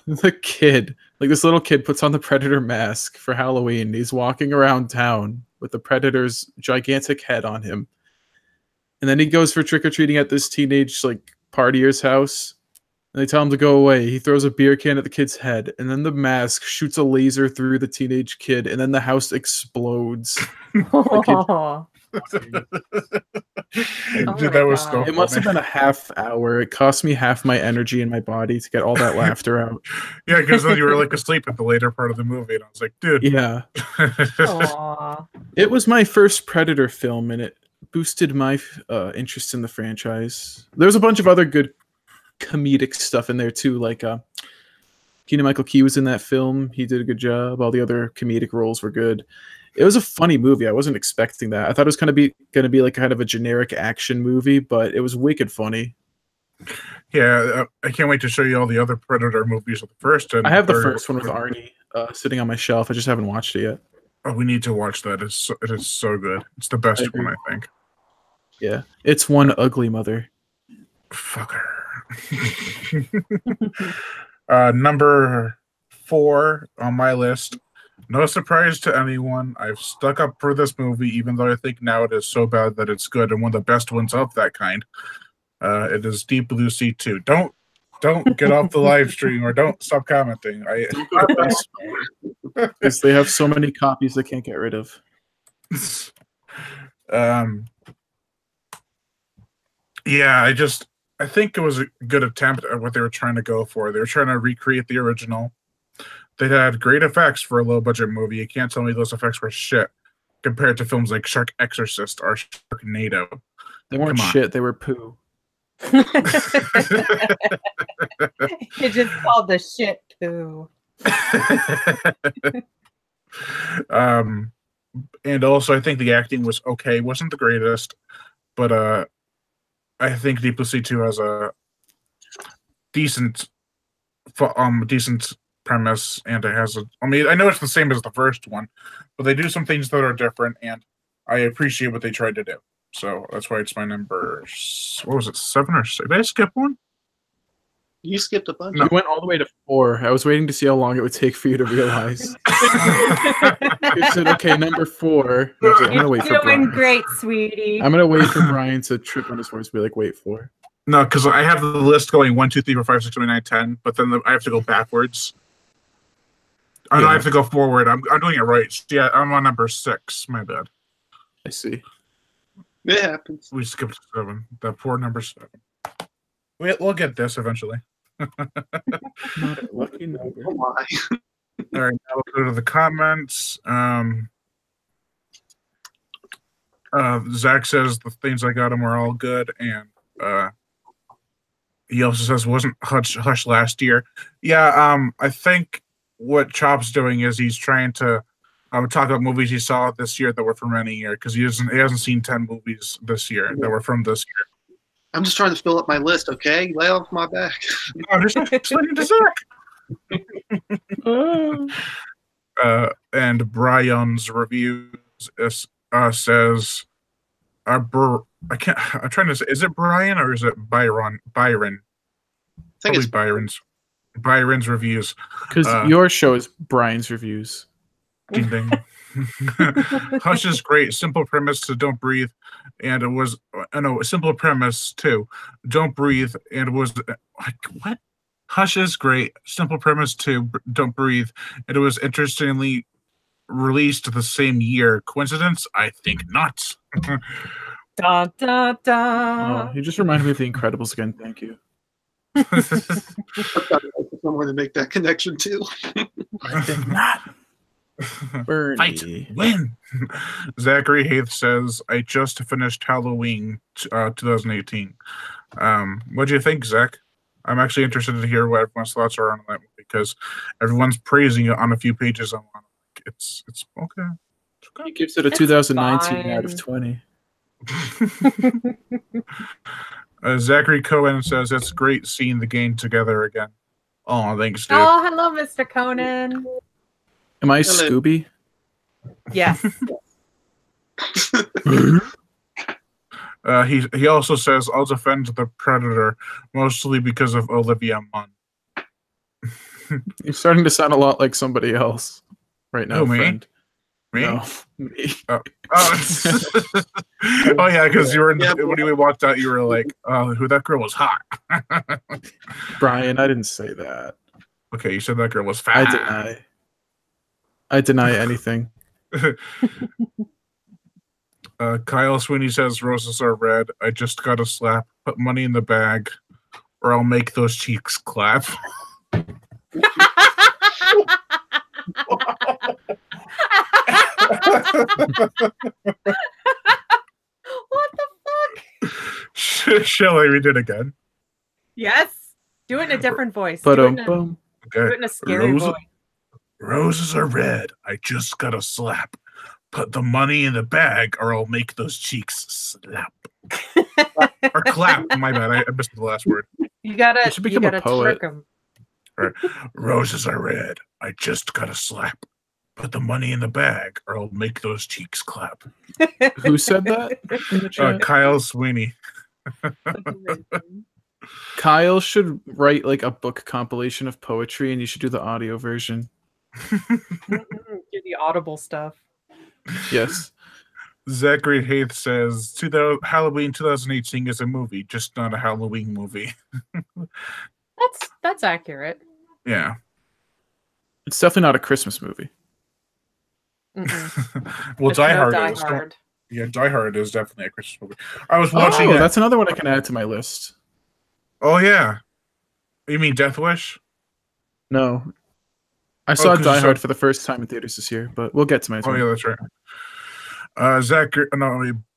[SPEAKER 2] the kid, like this little kid, puts on the Predator mask for Halloween. He's walking around town with the Predator's gigantic head on him. And then he goes for trick-or-treating at this teenage like partier's house. And they tell him to go away. He throws a beer can at the kid's head. And then the mask shoots a laser through the teenage kid. And then the house explodes.
[SPEAKER 4] Oh.
[SPEAKER 1] Dude,
[SPEAKER 4] my
[SPEAKER 1] that was
[SPEAKER 4] God.
[SPEAKER 1] so
[SPEAKER 2] It must have
[SPEAKER 1] funny.
[SPEAKER 2] been a half hour. It cost me half my energy in my body to get all that laughter out.
[SPEAKER 1] Yeah, because then you were like asleep at the later part of the movie, and I was like, dude.
[SPEAKER 2] Yeah.
[SPEAKER 4] Aw.
[SPEAKER 2] It was my first Predator film, and it boosted my interest in the franchise. There's a bunch of other good comedic stuff in there too, like Keegan-Michael Key was in that film. He did a good job. All the other comedic roles were good. It was a funny movie. I wasn't expecting that. I thought it was going to be like kind of a generic action movie, but it was wicked funny.
[SPEAKER 1] Yeah, I can't wait to show you all the other Predator movies of the first. And
[SPEAKER 2] I have the
[SPEAKER 1] third.
[SPEAKER 2] first one with Arnie sitting on my shelf. I just haven't watched it yet.
[SPEAKER 1] Oh, we need to watch that. It is so good. It's the best
[SPEAKER 2] agree.
[SPEAKER 1] one, I think.
[SPEAKER 2] Yeah, it's one ugly mother.
[SPEAKER 1] Fucker. Number 4 on my list. No surprise to anyone. I've stuck up for this movie, even though I think now it is so bad that it's good and one of the best ones of that kind. It is Deep Blue Sea 2. Don't get off the live stream or don't stop commenting.
[SPEAKER 2] Because they have so many copies they can't get rid of.
[SPEAKER 1] Yeah, I think it was a good attempt at what they were trying to go for. They were trying to recreate the original. They had great effects for a low budget movie. You can't tell me those effects were shit compared to films like Shark Exorcist or Sharknado.
[SPEAKER 2] They weren't
[SPEAKER 1] Come on.
[SPEAKER 2] shit. They were poo.
[SPEAKER 4] It just called the shit poo.
[SPEAKER 1] And also, I think the acting was okay. It wasn't the greatest, but I think Deep Blue Sea 2 has a decent premise, and it has I know it's the same as the first one, but they do some things that are different, and I appreciate what they tried to do. So that's why it's my number. What was it, 7 or 6? Did I skip one?
[SPEAKER 3] You skipped a bunch.
[SPEAKER 2] You went all the way to 4. I was waiting to see how long it would take for you to realize. You said, okay, number 4. I was like, I'm gonna wait for
[SPEAKER 4] Doing
[SPEAKER 2] Brian.
[SPEAKER 4] great, sweetie.
[SPEAKER 2] I'm gonna wait for Brian to trip on his horse and be like, wait for.
[SPEAKER 1] No, because I have the list going 1, 2, 3, 4, 5, 6, 7, 8, 9, 10, but then I have to go backwards. I have to go forward. I'm doing it right. Yeah, I'm on number 6. My bad.
[SPEAKER 2] I see.
[SPEAKER 3] It happens.
[SPEAKER 1] We skipped 7. The poor number 7. We'll get this eventually.
[SPEAKER 2] Not a lucky number.
[SPEAKER 3] Oh my.
[SPEAKER 1] All right, now we'll go to the comments. Zach says the things I got him are all good, and he also says wasn't Hush last year. Yeah, I think what Chop's doing is he's trying to talk about movies he saw this year that were from any year, because he hasn't seen 10 movies this year that were from this year.
[SPEAKER 3] I'm just trying to fill up my list, okay? Lay off my back.
[SPEAKER 1] I'm just explaining to Zach. And Brian's reviews says, I'm trying to say, is it Brian or is it Byron?
[SPEAKER 3] I think it's
[SPEAKER 1] Byron's reviews.
[SPEAKER 2] Because your show is Brian's reviews.
[SPEAKER 1] Ding ding. Hush is great. Simple premise to Don't Breathe, and it was simple premise too. Don't Breathe, and it was like what? Hush is great. Simple premise to Don't Breathe, and it was interestingly released the same year. Coincidence? I think not.
[SPEAKER 4] Da, da, da.
[SPEAKER 2] Oh, you just reminded me of The Incredibles again. Thank you.
[SPEAKER 3] Somewhere to make that connection too.
[SPEAKER 2] I think not. Bernie.
[SPEAKER 1] Fight, win. Zachary Haith says, I just finished Halloween 2018. What do you think, Zach? I'm actually interested to hear what everyone's thoughts are on that movie, because everyone's praising it on a few pages. It's okay. It's okay.
[SPEAKER 2] He gives it a 2019
[SPEAKER 4] fine.
[SPEAKER 2] out of 20.
[SPEAKER 1] Zachary Cohen says, it's great seeing the gang together again. Oh, thanks, dude.
[SPEAKER 4] Oh, hello, Mr. Conan.
[SPEAKER 2] Am I
[SPEAKER 3] Hello.
[SPEAKER 2] Scooby?
[SPEAKER 4] Yes.
[SPEAKER 1] He also says, I'll defend the Predator, mostly because of Olivia Munn.
[SPEAKER 2] You're starting to sound a lot like somebody else right now,
[SPEAKER 1] Who, me?
[SPEAKER 2] friend.
[SPEAKER 1] Me?
[SPEAKER 2] No, me.
[SPEAKER 1] Oh, oh yeah, because you were when we walked out, you were like, "Oh, who that girl was hot."
[SPEAKER 2] Brian, I didn't say that.
[SPEAKER 1] Okay, you said that girl was fat.
[SPEAKER 2] I deny anything.
[SPEAKER 1] Kyle Sweeney says roses are red. I just got a slap. Put money in the bag, or I'll make those cheeks clap.
[SPEAKER 4] What the fuck?
[SPEAKER 1] Shall I read it again?
[SPEAKER 4] Yes. Do it in a different voice.
[SPEAKER 2] But
[SPEAKER 4] do it in a,
[SPEAKER 2] boom.
[SPEAKER 4] do
[SPEAKER 1] Okay.
[SPEAKER 4] it in a scary voice.
[SPEAKER 1] Roses are red. I just got a slap. Put the money in the bag, or I'll make those cheeks slap. Or clap. My bad. I missed the last word.
[SPEAKER 4] You gotta,
[SPEAKER 2] You should become a poet.
[SPEAKER 4] trick 'em.
[SPEAKER 1] Roses are red. I just got a slap. Put the money in the bag, or I'll make those cheeks clap.
[SPEAKER 2] Who said that in the chat?
[SPEAKER 1] Kyle Sweeney.
[SPEAKER 2] Kyle should write like a book compilation of poetry, and you should do the audio version.
[SPEAKER 4] Do the audible stuff.
[SPEAKER 2] Yes.
[SPEAKER 1] Zachary Haith says, Halloween 2018 is a movie, just not a Halloween movie.
[SPEAKER 4] That's accurate.
[SPEAKER 1] Yeah.
[SPEAKER 2] It's definitely not a Christmas movie.
[SPEAKER 4] Mm-mm.
[SPEAKER 1] Well,
[SPEAKER 4] It's
[SPEAKER 1] Die
[SPEAKER 4] no
[SPEAKER 1] Hard
[SPEAKER 4] Die
[SPEAKER 1] is.
[SPEAKER 4] Hard.
[SPEAKER 1] Yeah, Die Hard is definitely a Christmas movie. I was watching
[SPEAKER 2] Oh,
[SPEAKER 1] it.
[SPEAKER 2] that's another one I can add to my list.
[SPEAKER 1] Oh, yeah. You mean Death Wish?
[SPEAKER 2] No. I saw
[SPEAKER 1] 'cause you
[SPEAKER 2] Die
[SPEAKER 1] saw-
[SPEAKER 2] Hard for the first time in theaters this year, but we'll get to my
[SPEAKER 1] Oh,
[SPEAKER 2] turn.
[SPEAKER 1] yeah, that's right.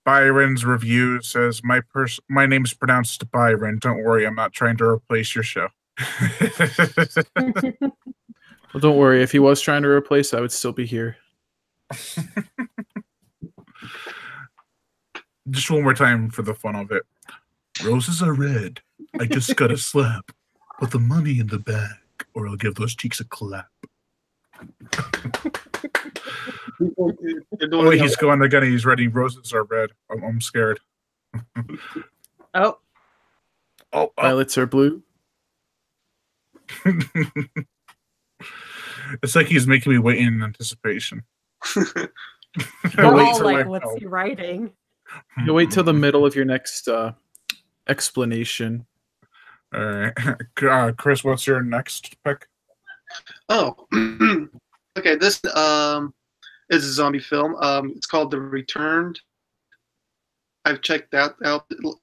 [SPEAKER 1] Byron's review says, my name's pronounced Byron. Don't worry, I'm not trying to replace your show.
[SPEAKER 2] Well, don't worry. If he was trying to replace, I would still be here.
[SPEAKER 1] Just one more time for the fun of it. Roses are red. I just got a slap. Put the money in the bag, or I'll give those cheeks a clap. Oh, wait, he's going again. He's ready. Roses are red. I'm scared.
[SPEAKER 4] Oh,
[SPEAKER 1] Oh,
[SPEAKER 2] Violets are blue.
[SPEAKER 1] It's like he's making me wait in anticipation.
[SPEAKER 4] we're
[SPEAKER 2] wait
[SPEAKER 4] all
[SPEAKER 2] till
[SPEAKER 4] like,
[SPEAKER 1] I
[SPEAKER 4] what's
[SPEAKER 1] know.
[SPEAKER 4] he writing?
[SPEAKER 2] You wait till the middle of your next explanation.
[SPEAKER 1] All right, Chris, what's your next pick?
[SPEAKER 3] Oh, okay. This is a zombie film. It's called The Returned. I've checked out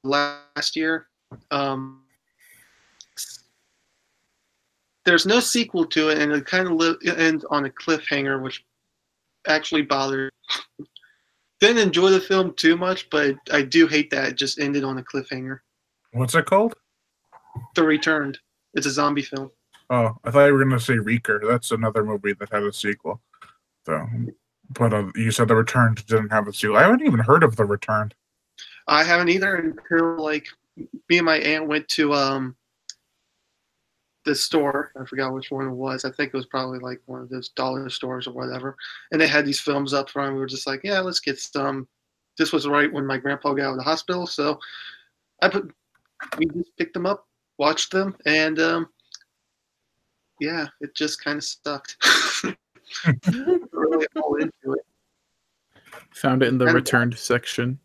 [SPEAKER 3] last year. There's no sequel to it, and it kind of ends on a cliffhanger, which actually bothered. Didn't enjoy the film too much, but I do hate that it just ended on a cliffhanger.
[SPEAKER 1] What's it called?
[SPEAKER 3] The Returned. It's a zombie film.
[SPEAKER 1] Oh, I thought you were going to say Reeker. That's another movie that had a sequel. So, but you said The Returned didn't have a sequel. I haven't even heard of The Returned.
[SPEAKER 3] I haven't either until like me and my aunt went to the store. I forgot which one it was. I think it was probably like one of those dollar stores or whatever. And they had these films up front. We were just like, yeah, let's get some. This was right when my grandpa got out of the hospital, so we just picked them up, watched them, and yeah, it just kind of sucked. Really all into it.
[SPEAKER 2] Found it in the returned section.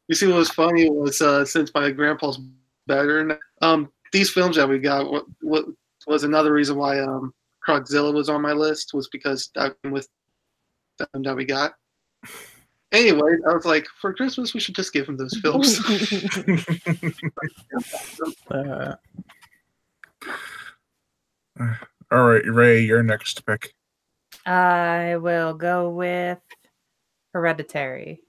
[SPEAKER 3] You see, what was funny was since my grandpa's better, these films that we got, what was another reason why Crogzilla was on my list was because that with them that we got. Anyway, I was like, for Christmas, we should just give him those films.
[SPEAKER 1] All right, Ray, your next pick.
[SPEAKER 4] I will go with Hereditary.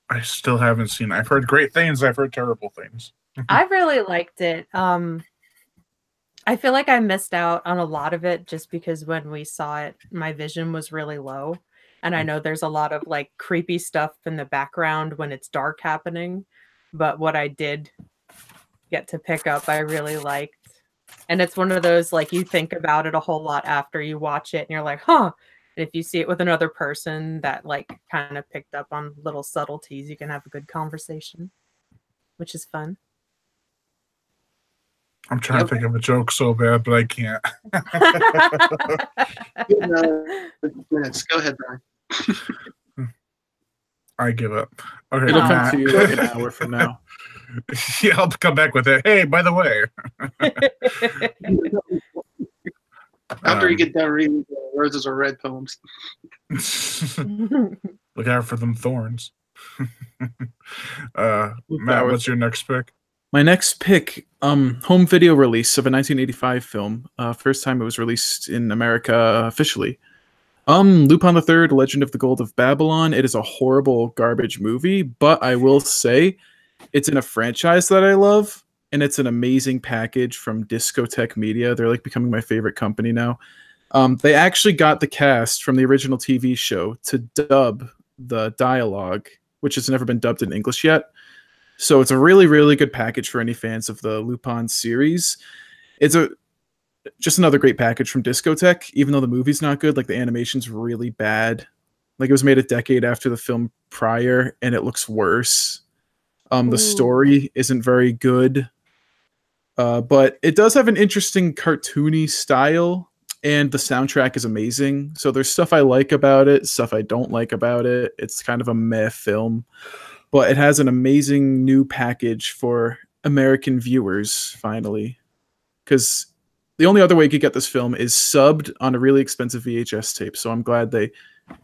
[SPEAKER 1] I still haven't seen it. I've heard great things. I've heard terrible things.
[SPEAKER 4] I really liked it. I feel like I missed out on a lot of it just because when we saw it, my vision was really low. And I know there's a lot of like creepy stuff in the background when it's dark happening. But what I did get to pick up, I really liked. And it's one of those, like, you think about it a whole lot after you watch it and you're like, huh. And if you see it with another person that like kind of picked up on little subtleties, you can have a good conversation, which is fun.
[SPEAKER 1] I'm trying to think of a joke so bad, but I can't.
[SPEAKER 3] Minutes. Go ahead, Brian.
[SPEAKER 1] I give up. Okay,
[SPEAKER 2] It'll come to you like an hour from now.
[SPEAKER 1] Yeah, I'll come back with it. Hey, by the way.
[SPEAKER 3] After you get done reading Roses Are Red poems.
[SPEAKER 1] Look out for them thorns. Matt, what's your next pick?
[SPEAKER 2] My next pick, home video release of a 1985 film. First time it was released in America officially. Lupin the Third, Legend of the Gold of Babylon. It is a horrible garbage movie, but I will say it's in a franchise that I love, and it's an amazing package from Discotek Media. They're like becoming my favorite company now. They actually got the cast from the original TV show to dub the dialogue, which has never been dubbed in English yet. So it's a really, really good package for any fans of the Lupin series. It's just another great package from Discotek, even though the movie's not good. Like, the animation's really bad. Like, it was made a decade after the film prior, and it looks worse. The story isn't very good. But it does have an interesting cartoony style, and the soundtrack is amazing. So there's stuff I like about it, stuff I don't like about it. It's kind of a meh film. But it has an amazing new package for American viewers, finally. Because the only other way you could get this film is subbed on a really expensive VHS tape. So I'm glad they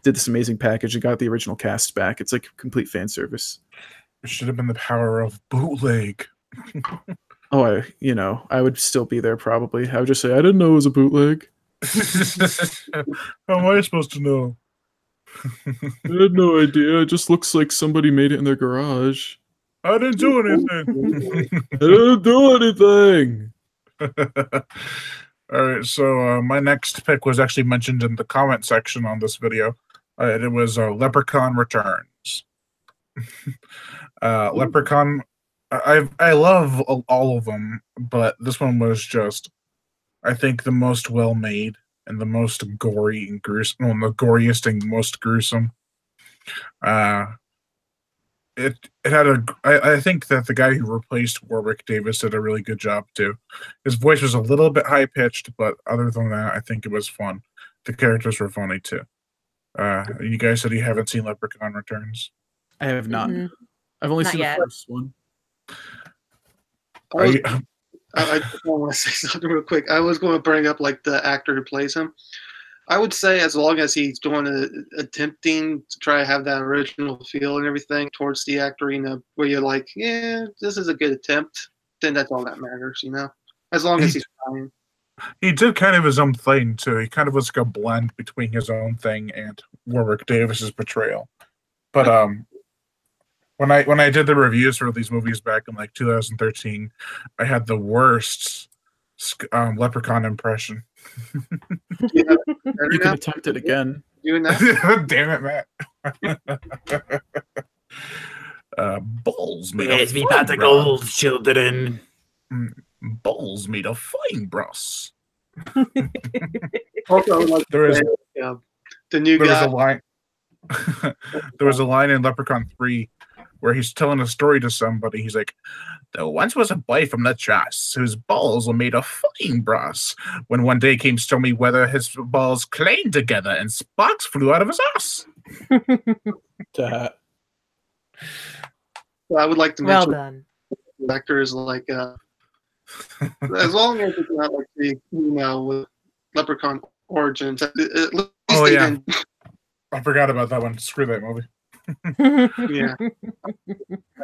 [SPEAKER 2] did this amazing package and got the original cast back. It's like complete fan service.
[SPEAKER 1] It should have been the power of bootleg.
[SPEAKER 2] Oh, I would still be there probably. I would just say, I didn't know it was a bootleg.
[SPEAKER 1] How am I supposed to know?
[SPEAKER 2] I had no idea. It just looks like somebody made it in their garage.
[SPEAKER 1] I didn't do anything.
[SPEAKER 2] I didn't do anything.
[SPEAKER 1] All right, so my next pick was actually mentioned in the comment section on this video. It was Leprechaun Returns. Leprechaun, I love all of them, but this one was just, I think, the most well-made and the most gory and gruesome, the goriest and most gruesome. It had I think that the guy who replaced Warwick Davis did a really good job too. His voice was a little bit high pitched, but other than that, I think it was fun. The characters were funny too. You guys said you haven't seen Leprechaun Returns?
[SPEAKER 2] I have not. Mm-hmm. I've only seen the first one.
[SPEAKER 3] I just want to say something real quick. I was going to bring up like the actor who plays him. I would say as long as he's attempting to try to have that original feel and everything towards the actor, where you're like, yeah, this is a good attempt, then that's all that matters, As long as he's trying.
[SPEAKER 1] He did kind of his own thing too. He kind of was like a blend between his own thing and Warwick Davis's portrayal. But when I did the reviews for these movies back in like 2013, I had the worst Leprechaun impression.
[SPEAKER 2] You can attempt it again.
[SPEAKER 3] Doing that?
[SPEAKER 1] Damn it, Matt. Balls made of fine
[SPEAKER 2] particles, children.
[SPEAKER 1] Balls made of fine brass.
[SPEAKER 3] Also, I would like
[SPEAKER 1] There
[SPEAKER 3] to
[SPEAKER 1] is
[SPEAKER 3] say, the new
[SPEAKER 1] there was
[SPEAKER 3] guy.
[SPEAKER 1] a line. There was a line in Leprechaun 3 where he's telling a story to somebody. He's like, "There once was a boy from La Trace whose balls were made of fine brass. When one day came to tell me whether his balls clanged together and sparks flew out of his ass."
[SPEAKER 2] That.
[SPEAKER 3] I would like to
[SPEAKER 4] Well
[SPEAKER 3] mention
[SPEAKER 4] done.
[SPEAKER 3] the actor is like, as long as it's not like the with Leprechaun Origins, at least
[SPEAKER 1] Oh,
[SPEAKER 3] they
[SPEAKER 1] yeah.
[SPEAKER 3] didn't.
[SPEAKER 1] I forgot about that one. Screw that movie.
[SPEAKER 3] Yeah.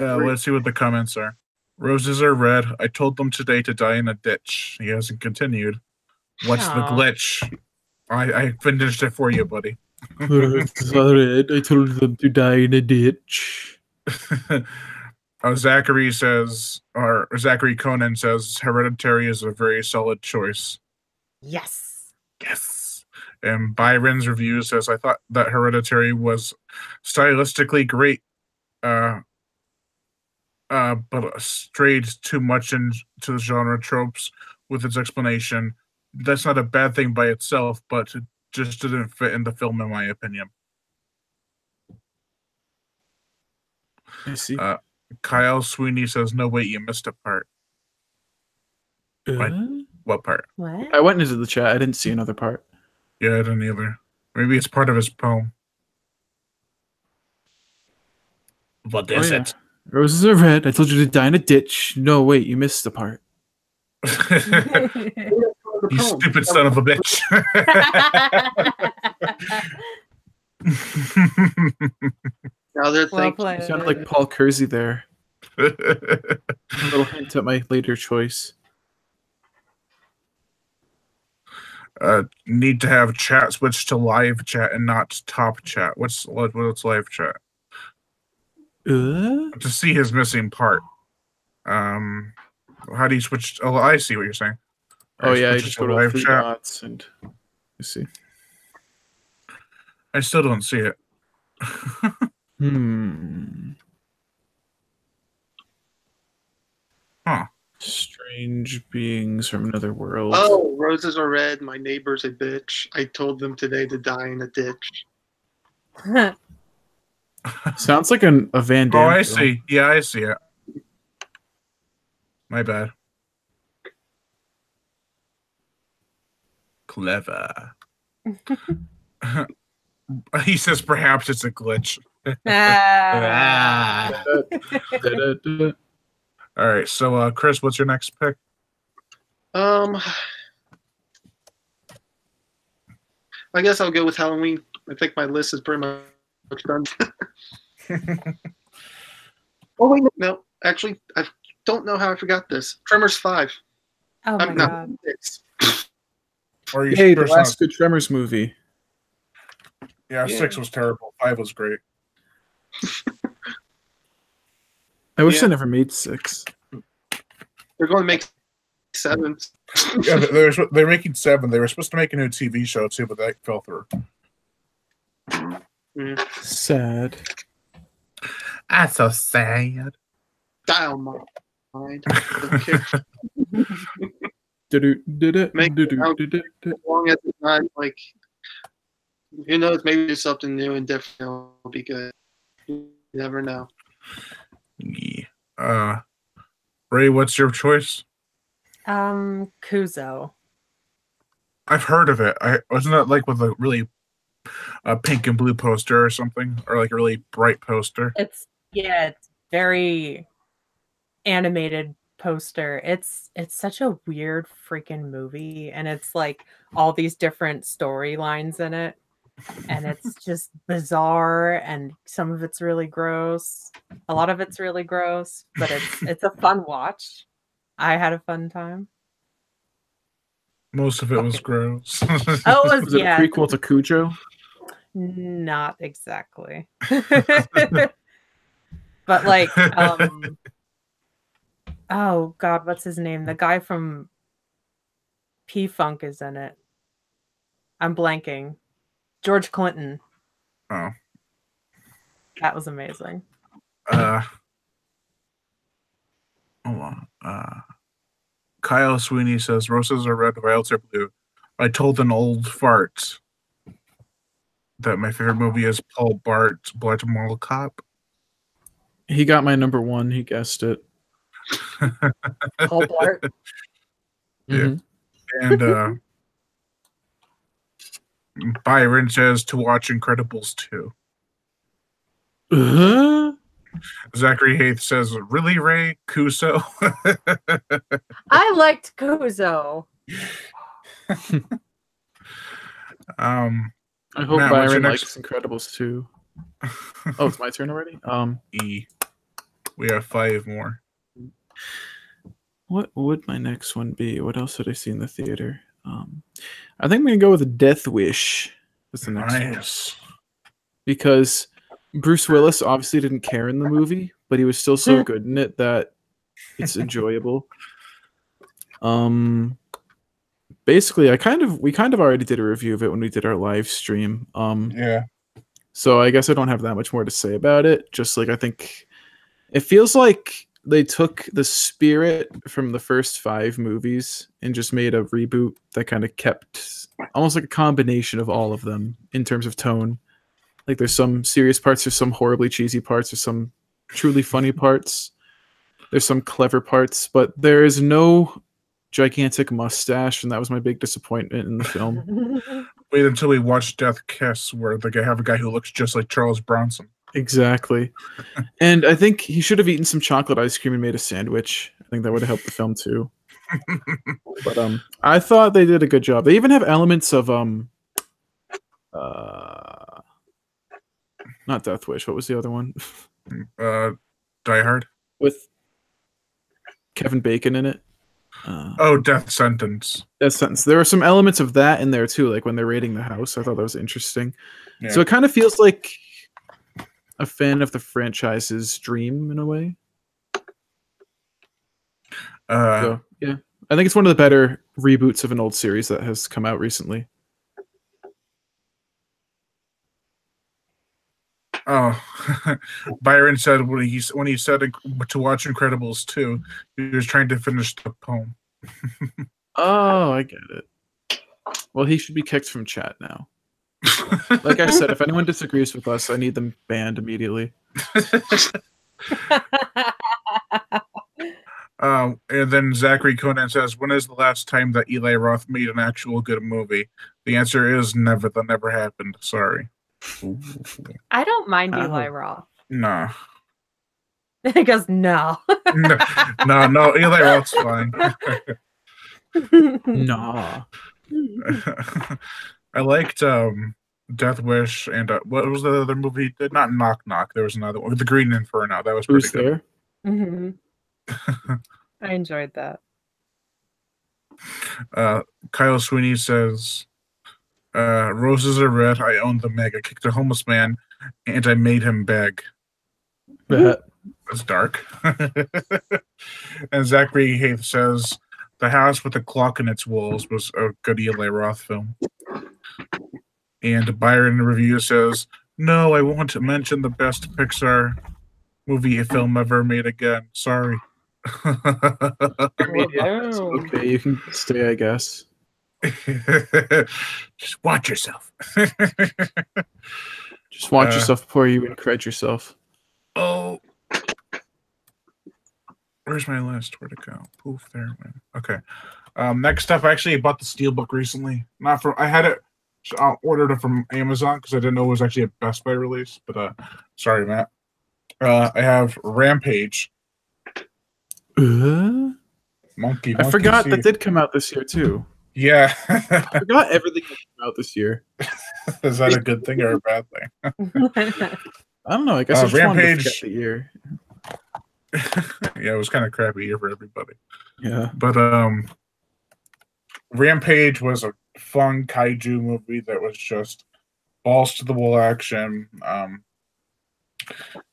[SPEAKER 1] Let's see what the comments are. Roses are red. I told them today to die in a ditch. He hasn't continued. What's the
[SPEAKER 4] Aw.
[SPEAKER 1] glitch? I finished it for you, buddy.
[SPEAKER 2] Red. I told them to die in a ditch.
[SPEAKER 1] Zachary Conan says Hereditary is a very solid choice.
[SPEAKER 4] Yes.
[SPEAKER 1] Yes. And Byron's review says, I thought that Hereditary was stylistically great, but strayed too much into the genre tropes with its explanation. That's not a bad thing by itself, but it just didn't fit in the film, in my opinion.
[SPEAKER 2] I see.
[SPEAKER 1] Kyle Sweeney says, no, wait, you missed a part. What part?
[SPEAKER 4] What?
[SPEAKER 2] I went into the chat. I didn't see another part.
[SPEAKER 1] Yeah, I didn't either. Maybe it's part of his poem. What is
[SPEAKER 2] yeah.
[SPEAKER 1] it?
[SPEAKER 2] Roses are red. I told you to die in a ditch. No, wait, you missed the part.
[SPEAKER 1] You stupid son of a bitch.
[SPEAKER 3] Now they're
[SPEAKER 4] Well
[SPEAKER 3] thinking,
[SPEAKER 4] played.
[SPEAKER 2] You sounded like Paul Kersey there. A little hint at my later choice.
[SPEAKER 1] Need to have chat switch to live chat and not top chat. What's live chat? To see his missing part. How do you switch? Oh, I see what you're saying.
[SPEAKER 2] Oh yeah, I
[SPEAKER 1] switch
[SPEAKER 2] just
[SPEAKER 1] to
[SPEAKER 2] go to three dots and you see.
[SPEAKER 1] I still don't see it. Huh.
[SPEAKER 2] Strange beings from another world.
[SPEAKER 3] oh, roses are red. My neighbor's a bitch. I told them today to die in a ditch.
[SPEAKER 2] Sounds like a Van Damme.
[SPEAKER 1] Oh, I
[SPEAKER 2] film.
[SPEAKER 1] see. Yeah, I see it. My bad. Clever. He says perhaps it's a glitch.
[SPEAKER 4] Ah.
[SPEAKER 2] Da-da-da.
[SPEAKER 1] All right, so Chris, what's your next pick?
[SPEAKER 3] I guess I'll go with Halloween. I think my list is pretty much done. Oh wait, no. Actually, I don't know how I forgot this. Tremors 5.
[SPEAKER 4] Oh my
[SPEAKER 3] No,
[SPEAKER 4] god.
[SPEAKER 3] 6.
[SPEAKER 1] Or you
[SPEAKER 2] Hey, the
[SPEAKER 1] first
[SPEAKER 2] last
[SPEAKER 1] one?
[SPEAKER 2] good Tremors movie.
[SPEAKER 1] Yeah, 6 was terrible. 5 was great.
[SPEAKER 2] I wish
[SPEAKER 3] Yeah.
[SPEAKER 2] they never made 6.
[SPEAKER 3] They're going to make 7.
[SPEAKER 1] Yeah, they're making 7. They were supposed to make a new TV show too, but that fell through.
[SPEAKER 2] Sad.
[SPEAKER 1] That's so sad.
[SPEAKER 3] Dial my mind. I don't care.
[SPEAKER 2] Make
[SPEAKER 3] As long as it's not like, who knows, maybe do something new and different. It'll be good. You never know.
[SPEAKER 1] Yeah. Ray, what's your choice?
[SPEAKER 4] Kuzo.
[SPEAKER 1] I've heard of it. Wasn't that like with a really pink and blue poster or something, or like a really bright poster?
[SPEAKER 4] It's very animated poster. It's such a weird freaking movie, and it's like all these different storylines in it, and it's just bizarre, and some of it's really gross. A lot of it's really gross, but it's a fun watch. I had a fun time.
[SPEAKER 1] Most of it was gross.
[SPEAKER 4] Oh, it was,
[SPEAKER 2] Was it
[SPEAKER 4] yeah,
[SPEAKER 2] a prequel to Cujo?
[SPEAKER 4] not exactly. But like, oh God, what's his name? The guy from P-Funk is in it. I'm blanking. George Clinton.
[SPEAKER 1] Oh.
[SPEAKER 4] That was amazing.
[SPEAKER 1] Hold on. Kyle Sweeney says roses are red, violets are blue. I told an old fart that my favorite movie is Paul Bart's Blood Mall Cop.
[SPEAKER 2] He got my number one. He guessed it.
[SPEAKER 4] Paul Blart.
[SPEAKER 1] Yeah. And Byron says to watch Incredibles 2. Zachary Haith says, really, Ray? Kuso?
[SPEAKER 4] I liked Kuzo.
[SPEAKER 2] I hope
[SPEAKER 1] Matt, what's your
[SPEAKER 2] Byron
[SPEAKER 1] next-
[SPEAKER 2] likes Incredibles too. Oh, it's my turn already?
[SPEAKER 1] E. We have 5 more.
[SPEAKER 2] What would my next one be? What else did I see in the theater? I think I'm gonna go with Death Wish. That's the next one.
[SPEAKER 1] Nice.
[SPEAKER 2] Because Bruce Willis obviously didn't care in the movie, but he was still so good in it that it's enjoyable. Basically, we kind of already did a review of it when we did our live stream.
[SPEAKER 1] Yeah.
[SPEAKER 2] So I guess I don't have that much more to say about it. Just like I think it feels like they took the spirit from the first 5 movies and just made a reboot that kind of kept almost like a combination of all of them in terms of tone. Like there's some serious parts, there's some horribly cheesy parts, there's some truly funny parts, there's some clever parts, but there is no gigantic mustache, and that was my big disappointment in the film.
[SPEAKER 1] Wait until we watch Death Kiss, where they have a guy who looks just like Charles Bronson.
[SPEAKER 2] Exactly. And I think he should have eaten some chocolate ice cream and made a sandwich. I think that would have helped the film too. But I thought they did a good job. They even have elements of not Death Wish. What was the other one?
[SPEAKER 1] Die Hard?
[SPEAKER 2] With Kevin Bacon in it.
[SPEAKER 1] Death Sentence.
[SPEAKER 2] Death Sentence. There were some elements of that in there too, like when they're raiding the house. I thought that was interesting.
[SPEAKER 1] Yeah.
[SPEAKER 2] So it kind of feels like a fan of the franchise's dream in a way. So, yeah. I think it's one of the better reboots of an old series that has come out recently.
[SPEAKER 1] Byron said when he said to watch Incredibles 2, he was trying to finish the poem.
[SPEAKER 2] Oh, I get it. Well, he should be kicked from chat now. Like I said, if anyone disagrees with us, I need them banned immediately.
[SPEAKER 1] And then Zachary Conan says, when is the last time that Eli Roth made an actual good movie? The answer is never. That never happened. Sorry.
[SPEAKER 4] I don't mind Eli Roth.
[SPEAKER 1] No.
[SPEAKER 4] He goes, no.
[SPEAKER 1] No, Eli Roth's fine.
[SPEAKER 2] Nah.
[SPEAKER 1] I liked Death Wish and what was the other movie he did? Not Knock Knock. There was another one. The Green Inferno. That was pretty
[SPEAKER 2] Who's
[SPEAKER 1] good.
[SPEAKER 2] there?
[SPEAKER 4] Mm-hmm. I enjoyed that.
[SPEAKER 1] Kyle Sweeney says, roses are red. I own the Meg. I kicked a homeless man and I made him beg.
[SPEAKER 2] Bet.
[SPEAKER 1] That's dark. And Zachary Haith says, The House with the Clock in Its Walls was a good Eli Roth film. And Byron Review says, no, I won't mention the best Pixar movie film ever made again. Sorry.
[SPEAKER 2] Okay, you can stay, I guess.
[SPEAKER 1] Just watch yourself.
[SPEAKER 2] Just watch yourself before you incred yourself.
[SPEAKER 1] Oh. Where's my list? Where'd it go? Poof, there. Man. Okay. Next up, I actually bought the Steelbook recently. I had it ordered it from Amazon because I didn't know it was actually a Best Buy release. But sorry, Matt. I have Rampage, Monkey.
[SPEAKER 2] I forgot
[SPEAKER 1] see.
[SPEAKER 2] that did come out this year too.
[SPEAKER 1] Yeah.
[SPEAKER 2] I forgot everything that came out this year.
[SPEAKER 1] Is that a good thing or a bad thing?
[SPEAKER 2] I don't know. I guess I just wanted to
[SPEAKER 1] Rampage.
[SPEAKER 2] forget the year.
[SPEAKER 1] Yeah, it was kind of crappy year for everybody.
[SPEAKER 2] Yeah.
[SPEAKER 1] But Rampage was a fun kaiju movie that was just balls to the wall action.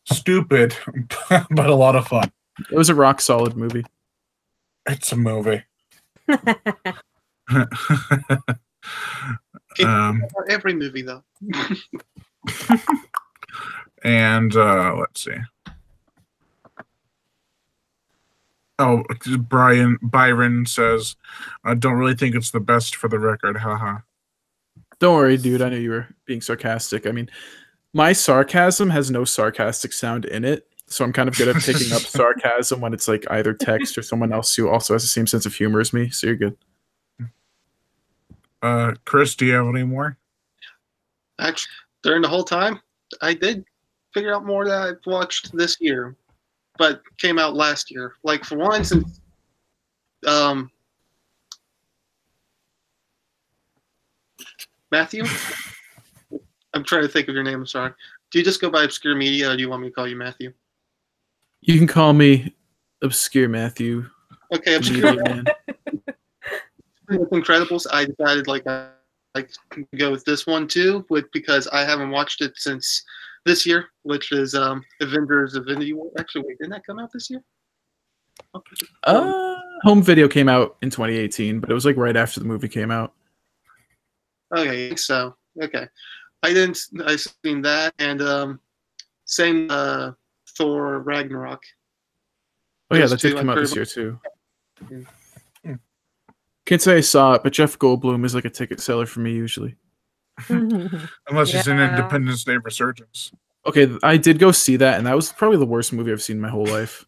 [SPEAKER 1] Stupid, but a lot of fun.
[SPEAKER 2] It was a rock solid movie.
[SPEAKER 1] It's a movie.
[SPEAKER 3] Every movie though.
[SPEAKER 1] And let's see. Oh, Byron says, "I don't really think it's the best for the record." Haha.
[SPEAKER 2] Don't worry, dude. I knew you were being sarcastic. I mean, my sarcasm has no sarcastic sound in it, so I'm kind of good at picking up sarcasm when it's like either text or someone else who also has the same sense of humor as me. So you're good.
[SPEAKER 1] Chris, do you have any more?
[SPEAKER 3] Actually, during the whole time, I did figure out more that I've watched this year, but came out last year. Like for one, since Matthew, I'm trying to think of your name. I'm sorry. Do you just go by Obscure Media, or do you want me to call you Matthew?
[SPEAKER 2] You can call me Obscure Matthew.
[SPEAKER 3] Okay,
[SPEAKER 2] the
[SPEAKER 3] Obscure
[SPEAKER 2] media man.
[SPEAKER 3] with Incredibles. I decided I can go with this one too, because I haven't watched it since this year, which is Avengers: Infinity War. Actually, wait, didn't that come out this year?
[SPEAKER 2] Home Video came out in 2018, but it was like right after the movie came out.
[SPEAKER 3] Okay, so okay, I seen that, and same Thor Ragnarok.
[SPEAKER 2] Oh yeah,
[SPEAKER 3] Those
[SPEAKER 2] that did
[SPEAKER 3] two
[SPEAKER 2] come
[SPEAKER 3] I
[SPEAKER 2] out this
[SPEAKER 3] pretty
[SPEAKER 2] year too.
[SPEAKER 3] Yeah.
[SPEAKER 2] Can't say I saw it, but Jeff Goldblum is like a ticket seller for me usually.
[SPEAKER 1] Unless it's an
[SPEAKER 4] Yeah.
[SPEAKER 1] Independence Day Resurgence.
[SPEAKER 2] Okay, I did go see that, and that was probably the worst movie I've seen in my whole life.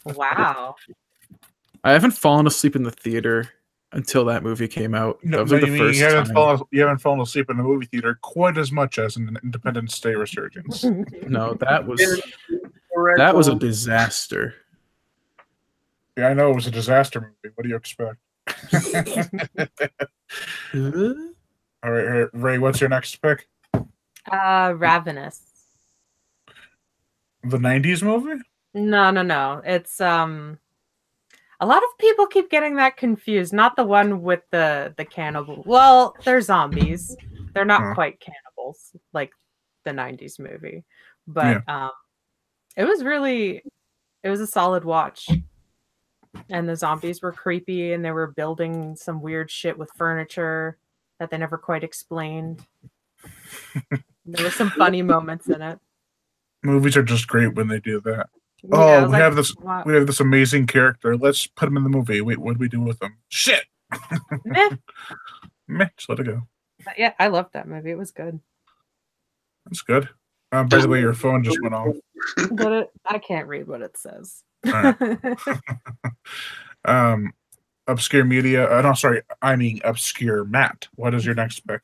[SPEAKER 4] Wow.
[SPEAKER 2] I haven't fallen asleep in the theater until that movie came out. That was like the first
[SPEAKER 1] you haven't
[SPEAKER 2] time.
[SPEAKER 1] you haven't fallen asleep in the movie theater quite as much as an Independence Day Resurgence.
[SPEAKER 2] No, that was a disaster.
[SPEAKER 1] Yeah, I know it was a disaster movie. What do you expect? All right, Ray, what's your next pick?
[SPEAKER 4] Ravenous.
[SPEAKER 1] The 90s movie?
[SPEAKER 4] No. It's a lot of people keep getting that confused. Not the one with the cannibal. Well, they're zombies. They're not quite cannibals like the 90s movie. But it was a solid watch. And the zombies were creepy, and they were building some weird shit with furniture that they never quite explained. There were some funny moments in it.
[SPEAKER 1] Movies are just great when they do that.
[SPEAKER 4] Yeah,
[SPEAKER 1] Oh,
[SPEAKER 4] I
[SPEAKER 1] we
[SPEAKER 4] was
[SPEAKER 1] have this amazing character. Let's put him in the movie. Wait, what do we do with him? Shit.
[SPEAKER 4] Meh.
[SPEAKER 1] Meh, just let it go.
[SPEAKER 4] But yeah, I loved that movie. It was good.
[SPEAKER 1] That's good. By the way, your phone just went off.
[SPEAKER 4] But I can't read what it says.
[SPEAKER 1] All right. Obscure Media. No, sorry. I mean Obscure Matt. What is your next pick?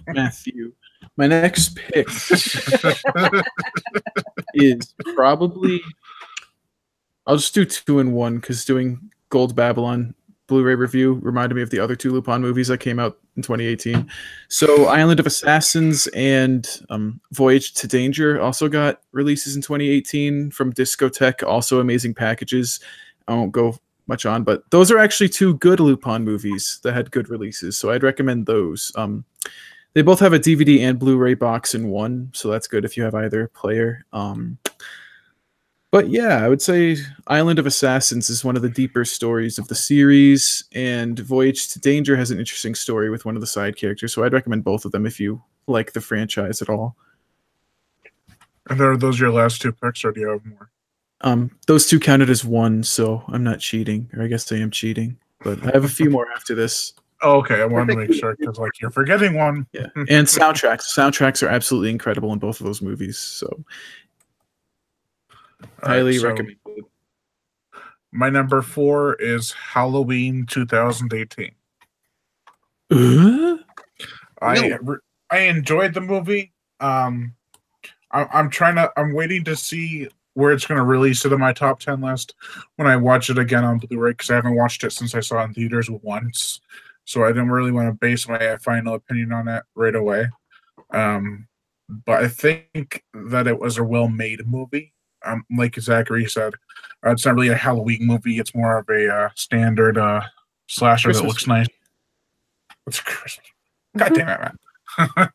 [SPEAKER 2] Matthew. My next pick is probably. I'll just do 2 in 1 because doing Gold Babylon Blu-ray review reminded me of the other 2 Lupin movies that came out in 2018. So Island of Assassins and Voyage to Danger also got releases in 2018 from Discotheque, also amazing packages. I won't go much on, but those are actually 2 good Lupin movies that had good releases, so I'd recommend those. They both have a DVD and Blu-ray box in one, so that's good if you have either player. But yeah, I would say Island of Assassins is one of the deeper stories of the series, and Voyage to Danger has an interesting story with one of the side characters, so I'd recommend both of them if you like the franchise at all.
[SPEAKER 1] And are those your last 2 picks, or do you have more?
[SPEAKER 2] Those 2 counted as 1, so I'm not cheating, or I guess I am cheating, but I have a few more after this.
[SPEAKER 1] Oh, okay, I wanted to make sure, because like you're forgetting one.
[SPEAKER 2] Yeah, and soundtracks are absolutely incredible in both of those movies, so highly recommended.
[SPEAKER 1] My number 4 is Halloween 2018. I enjoyed the movie. I'm waiting to see where it's going to release it in my top 10 list when I watch it again on Blu-ray, because I haven't watched it since I saw it in theaters once. So I didn't really want to base my final opinion on it right away. But I think that it was a well-made movie. Like Zachary said, it's not really a Halloween movie. It's more of a standard slasher
[SPEAKER 2] Christmas
[SPEAKER 1] that looks nice. It's Christmas. God damn it, man.
[SPEAKER 2] I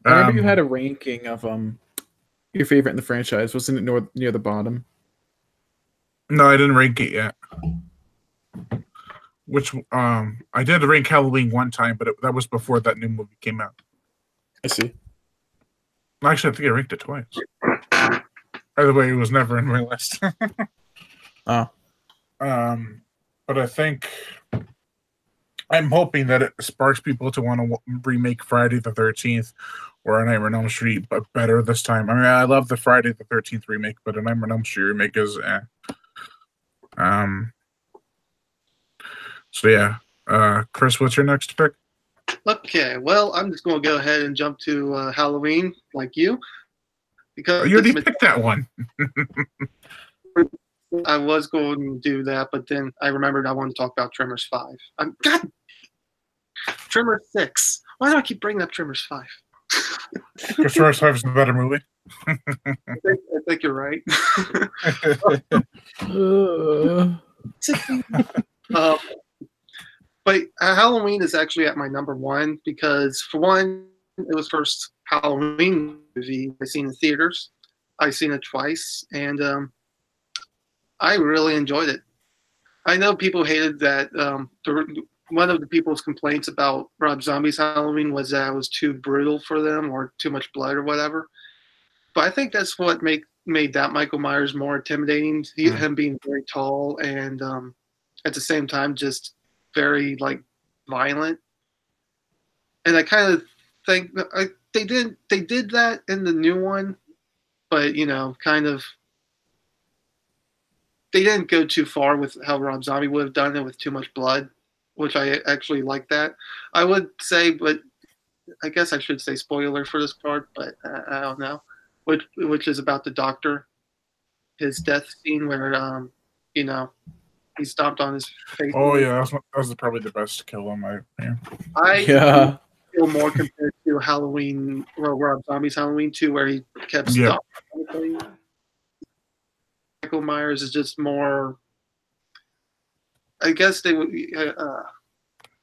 [SPEAKER 2] remember you had a ranking of your favorite in the franchise. Wasn't it near the bottom?
[SPEAKER 1] No, I didn't rank it yet. Which I did rank Halloween one time, but that was before that new movie came out.
[SPEAKER 2] I see.
[SPEAKER 1] Actually, I think I ranked it twice. Either way, it was never in my list.
[SPEAKER 2] Oh.
[SPEAKER 1] But I think I'm hoping that it sparks people to want to remake Friday the 13th or A Nightmare on Elm Street, but better this time. I mean, I love the Friday the 13th remake, but A Nightmare on Elm Street remake is So yeah, Chris, what's your next pick?
[SPEAKER 3] Okay, well, I'm just going to go ahead and jump to Halloween, like you, because
[SPEAKER 1] You already picked that one.
[SPEAKER 3] I was going to do that, but then I remembered I wanted to talk about Tremors 5. God, Tremors 6. Why do I keep bringing up Tremors 5?
[SPEAKER 1] Because Tremors 5 is the better movie.
[SPEAKER 3] I think you're right. But Halloween is actually at my number one because, for one, it was first Halloween movie I seen in theaters. I've seen it twice, and I really enjoyed it. I know people hated that. One of the people's complaints about Rob Zombie's Halloween was that it was too brutal for them or too much blood or whatever. But I think that's what made that Michael Myers more intimidating. Him being very tall and at the same time just very violent. And I kind of think they did that in the new one, but kind of they didn't go too far with how Rob Zombie would have done it with too much blood, which I actually like that. I would say, but I guess I should say spoiler for this part, but I don't know. Which is about the doctor, his death scene where he stomped on his face.
[SPEAKER 1] Oh yeah, that was probably the best kill on my opinion.
[SPEAKER 3] I feel more compared to Halloween, or Rob Zombie's Halloween 2, where he kept stomping. Michael Myers is just more. I guess they would.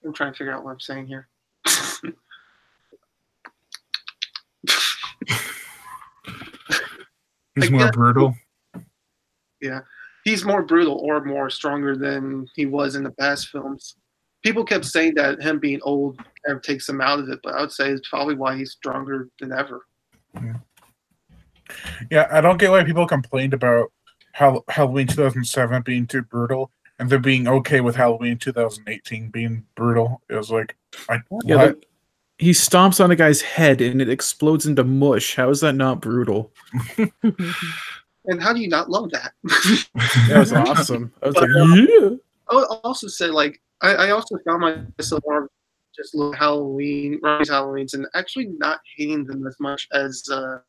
[SPEAKER 3] I'm trying to figure out what I'm saying here.
[SPEAKER 1] He's more brutal.
[SPEAKER 3] Yeah, he's more brutal or more stronger than he was in the past films. People kept saying that him being old takes him out of it, but I would say it's probably why he's stronger than ever.
[SPEAKER 1] Yeah, I don't get why people complained about Halloween 2007 being too brutal, and they're being okay with Halloween 2018 being brutal. It was like,
[SPEAKER 2] he stomps on a guy's head and it explodes into mush. How is that not brutal?
[SPEAKER 3] And how do you not love that?
[SPEAKER 2] That was awesome. I was yeah.
[SPEAKER 3] I would also say, I also found myself more just looking at Halloweens, and actually not hating them as much as I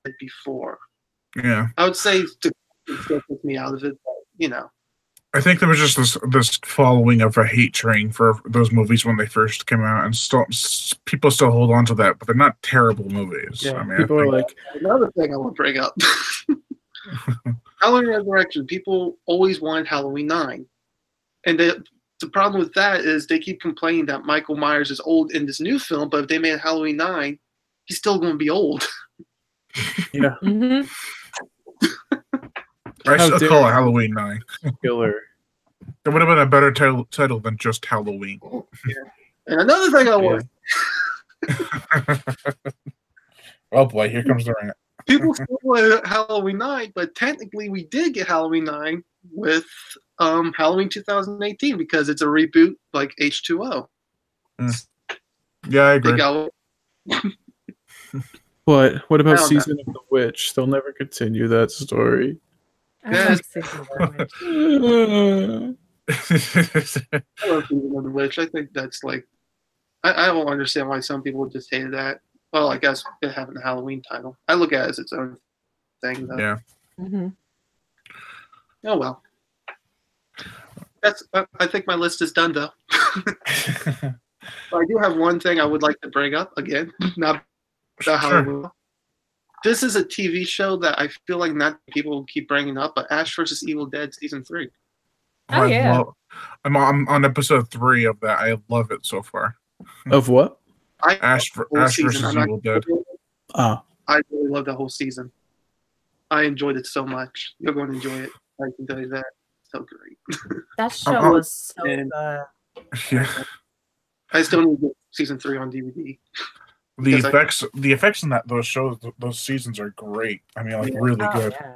[SPEAKER 3] did before.
[SPEAKER 1] Yeah.
[SPEAKER 3] I would say to take me out of it, but,
[SPEAKER 1] I think there was just this following of a hate train for those movies when they first came out, and people still hold on to that, but they're not terrible movies.
[SPEAKER 2] Yeah,
[SPEAKER 1] I mean,
[SPEAKER 2] people are like,
[SPEAKER 3] another thing I want to bring up. Halloween Resurrection. People always wanted Halloween 9. And the problem with that is they keep complaining that Michael Myers is old in this new film, but if they made Halloween 9, he's still going to be old.
[SPEAKER 2] Yeah.
[SPEAKER 4] Mm-hmm.
[SPEAKER 1] I still call it Halloween 9.
[SPEAKER 2] Killer.
[SPEAKER 1] It would have been a better title than just Halloween.
[SPEAKER 3] Yeah. And another thing I want.
[SPEAKER 1] Oh boy, here comes the rant.
[SPEAKER 3] People still want Halloween 9, but technically we did get Halloween 9 with Halloween 2018 because it's a reboot like H2O.
[SPEAKER 1] Yeah, I agree.
[SPEAKER 2] But what about
[SPEAKER 3] I don't
[SPEAKER 2] Season of the Witch? They'll never continue that story.
[SPEAKER 3] Yeah.
[SPEAKER 4] I love Season of the Witch.
[SPEAKER 3] I love Season of the Witch. I think that's I don't understand why some people just hated that. Well, I guess it having a Halloween title. I look at it as its own thing, though.
[SPEAKER 1] Yeah.
[SPEAKER 4] Mhm.
[SPEAKER 3] Oh well. That's. I think my list is done, though. I do have one thing I would like to bring up again. Not about Halloween. This is a TV show that I feel like not people keep bringing up, but Ash vs. Evil Dead season 3.
[SPEAKER 4] Oh, yeah.
[SPEAKER 1] I'm on episode 3 of that. I love it so far.
[SPEAKER 2] Of what?
[SPEAKER 1] Ash versus Evil Dead.
[SPEAKER 2] Oh,
[SPEAKER 3] I really love the whole season. I enjoyed it so much. You're going to enjoy it. I can tell you that. So great.
[SPEAKER 4] That show was so
[SPEAKER 3] And-
[SPEAKER 4] good.
[SPEAKER 1] Yeah.
[SPEAKER 3] I still need to get season 3 on DVD.
[SPEAKER 1] The
[SPEAKER 3] Because
[SPEAKER 1] effects in those seasons are great. I mean, like really
[SPEAKER 4] Oh,
[SPEAKER 1] good.
[SPEAKER 4] yeah.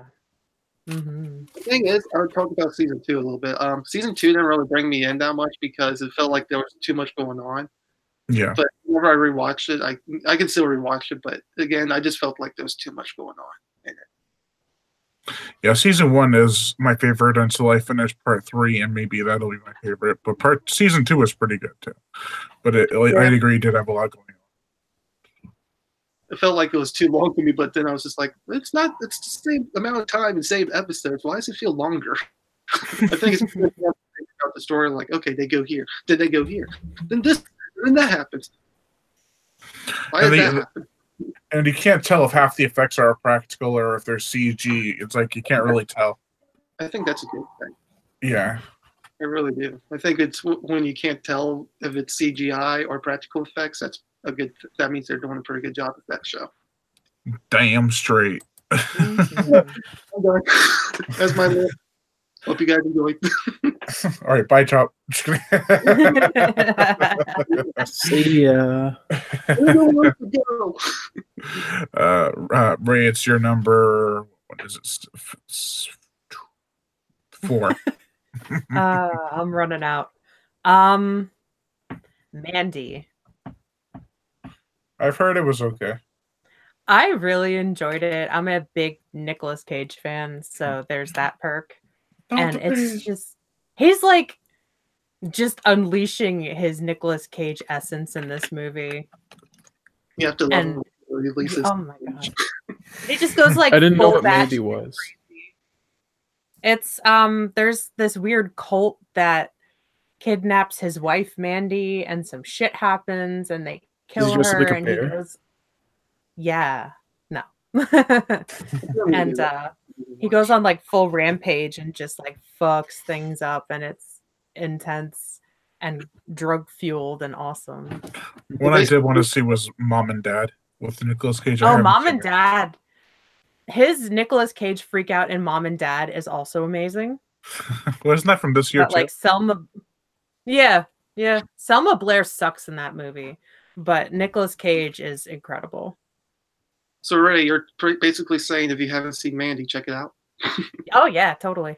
[SPEAKER 4] Mhm.
[SPEAKER 3] The thing is, I would talk about season 2 a little bit. Season 2 didn't really bring me in that much because it felt like there was too much going on.
[SPEAKER 1] Yeah.
[SPEAKER 3] But whenever I rewatched it, I can still rewatch it. But again, I just felt like there was too much going on in it.
[SPEAKER 1] Yeah, season 1 is my favorite until I finish part 3, and maybe that'll be my favorite. But season 2 is pretty good too. But I'd agree, it did have a lot going on.
[SPEAKER 3] It felt like it was too long for me, but then I was just like, it's not. It's the same amount of time and same episodes. Why does it feel longer? I think it's because you have to think about the story. Like, okay, they go here. Did they go here? Then this. Then that happens. Why did that happen?
[SPEAKER 1] And you can't tell if half the effects are practical or if they're CG. It's like you can't really tell.
[SPEAKER 3] I think that's a good thing.
[SPEAKER 1] Yeah.
[SPEAKER 3] I really do. I think it's when you can't tell if it's CGI or practical effects. That's a good. That means they're doing a pretty good job with that show.
[SPEAKER 1] Damn straight.
[SPEAKER 4] Mhm.
[SPEAKER 3] That's my list. Hope you guys enjoyed.
[SPEAKER 1] All right, bye, Chop.
[SPEAKER 2] see ya.
[SPEAKER 1] Ray, it's your number. What is it? 4.
[SPEAKER 4] I'm running out. Mandy.
[SPEAKER 1] I've heard it was okay.
[SPEAKER 4] I really enjoyed it. I'm a big Nicolas Cage fan, so there's that perk. And it's just he's like just unleashing his Nicolas Cage essence in this movie.
[SPEAKER 3] You have to love
[SPEAKER 4] And-
[SPEAKER 3] him when he releases.
[SPEAKER 4] Oh my god. He just goes like
[SPEAKER 2] I didn't know
[SPEAKER 4] full
[SPEAKER 2] what Mandy
[SPEAKER 4] batshit
[SPEAKER 2] was.
[SPEAKER 4] crazy. It's there's this weird cult that kidnaps his wife Mandy and some shit happens and they kill
[SPEAKER 2] he dress up
[SPEAKER 4] her
[SPEAKER 2] like a
[SPEAKER 4] and he
[SPEAKER 2] bear?
[SPEAKER 4] goes yeah. No.
[SPEAKER 3] Really
[SPEAKER 4] and
[SPEAKER 3] do.
[SPEAKER 4] he goes on like full rampage and just like fucks things up and it's intense and drug fueled and awesome.
[SPEAKER 1] What I did want to see was Mom and Dad with Nicolas Cage. I
[SPEAKER 4] Oh,
[SPEAKER 1] haven't
[SPEAKER 4] Mom
[SPEAKER 1] seen
[SPEAKER 4] and
[SPEAKER 1] it.
[SPEAKER 4] Dad. His Nicolas Cage freak out in Mom and Dad is also amazing.
[SPEAKER 1] Wasn't that from this year
[SPEAKER 4] But
[SPEAKER 1] too?
[SPEAKER 4] like Selma, yeah, Selma Blair sucks in that movie, but Nicolas Cage is incredible.
[SPEAKER 3] So Ray, you're basically saying if you haven't seen Mandy, check it out.
[SPEAKER 4] Oh yeah, totally.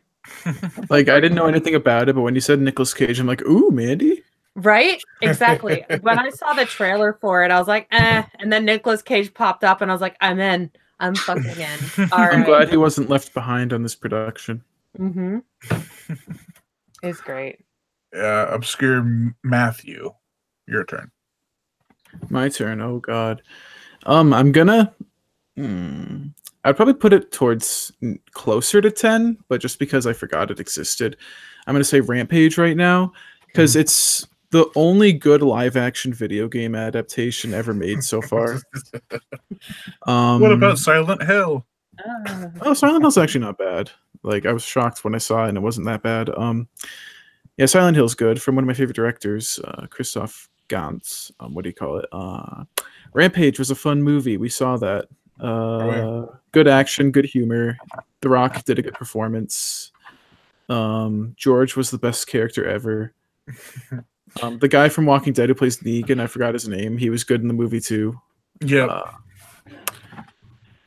[SPEAKER 2] Like I didn't know anything about it, but when you said Nicolas Cage, I'm like, ooh, Mandy.
[SPEAKER 4] Right? Exactly. When I saw the trailer for it, I was like, and then Nicolas Cage popped up, and I was like, I'm in. I'm fucking in. All
[SPEAKER 2] I'm
[SPEAKER 4] right.
[SPEAKER 2] glad he wasn't left behind on this production.
[SPEAKER 4] Mm-hmm. It's great.
[SPEAKER 1] Obscure Matthew, your turn.
[SPEAKER 2] My turn. Oh God. I'm gonna. I'd probably put it towards closer to 10, but just because I forgot it existed, I'm gonna say Rampage right now because it's the only good live action video game adaptation ever made so far.
[SPEAKER 1] What about Silent Hill?
[SPEAKER 2] Oh, Silent Hill's actually not bad. Like I was shocked when I saw it and it wasn't that bad. Yeah, Silent Hill's good from one of my favorite directors, Christoph Gans. What do you call it? Rampage was a fun movie. We saw that. Good action, good humor. The Rock did a good performance. George was the best character ever. The guy from Walking Dead who plays Negan, I forgot his name. He was good in the movie too.
[SPEAKER 1] Yeah.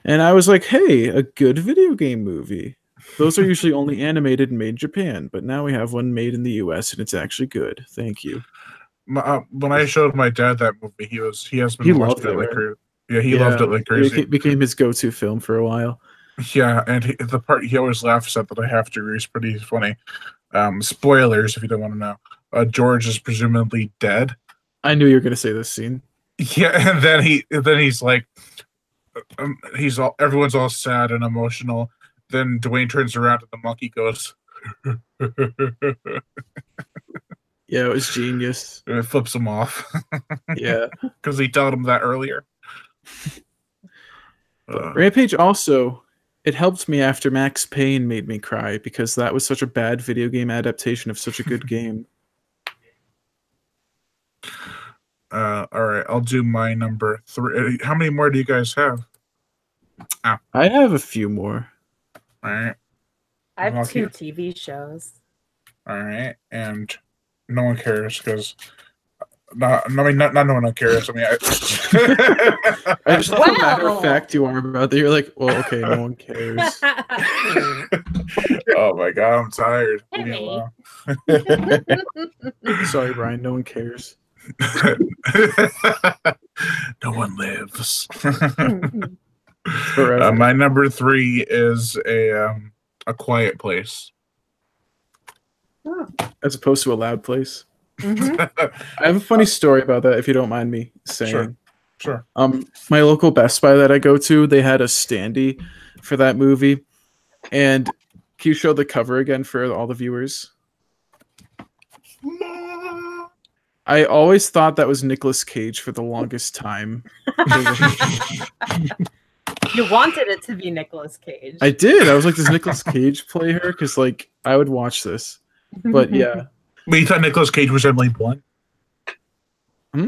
[SPEAKER 2] And I was like, hey, a good video game movie. Those are usually only animated and made in Japan, but now we have one made in the US and it's actually good. Thank you.
[SPEAKER 1] When I showed my dad that movie, he has been
[SPEAKER 2] He
[SPEAKER 1] watching
[SPEAKER 2] loved
[SPEAKER 1] it
[SPEAKER 2] it,
[SPEAKER 1] like
[SPEAKER 2] right?
[SPEAKER 1] crazy. Yeah, he loved it like crazy.
[SPEAKER 2] It became his go-to film for a while.
[SPEAKER 1] Yeah, and the part he always laughs at that I have to agree is pretty funny. Spoilers if you don't want to know. George is presumably dead.
[SPEAKER 2] I knew you were going to say this scene.
[SPEAKER 1] Yeah, and then he's like, everyone's all sad and emotional. Then Dwayne turns around and the monkey goes.
[SPEAKER 2] Yeah, it was genius.
[SPEAKER 1] And it flips him off
[SPEAKER 2] Yeah.
[SPEAKER 1] because he told him that earlier.
[SPEAKER 2] Rampage also, it helped me after Max Payne made me cry because that was such a bad video game adaptation of such a good game.
[SPEAKER 1] All right, I'll do my number 3. How many more do you guys have?
[SPEAKER 2] I have a few more.
[SPEAKER 1] All right,
[SPEAKER 4] I have
[SPEAKER 1] Lucky.
[SPEAKER 4] 2 TV shows.
[SPEAKER 1] all right, and no one cares because. Not no one cares. I mean,
[SPEAKER 2] I just love how matter of
[SPEAKER 4] Wow.
[SPEAKER 2] fact you are about that. You're like, well, okay, no one cares.
[SPEAKER 1] oh my god, I'm tired. Leave me
[SPEAKER 4] Hey.
[SPEAKER 1] alone.
[SPEAKER 2] Sorry, Brian, no one cares.
[SPEAKER 1] no one lives.
[SPEAKER 2] Forever.
[SPEAKER 1] My number 3 is a quiet place.
[SPEAKER 2] As opposed to a loud place.
[SPEAKER 4] Mhm.
[SPEAKER 2] I have a funny story about that, if you don't mind me saying.
[SPEAKER 1] Sure.
[SPEAKER 2] My local Best Buy that I go to, they had a standee for that movie. And can you show the cover again for all the viewers? I always thought that was Nicolas Cage for the longest time.
[SPEAKER 4] You wanted it to be Nicolas Cage.
[SPEAKER 2] I did. I was like, does Nicolas Cage play her? Because like I would watch this. But yeah.
[SPEAKER 1] But you thought Nicolas Cage was Emily Blunt?
[SPEAKER 2] Hmm?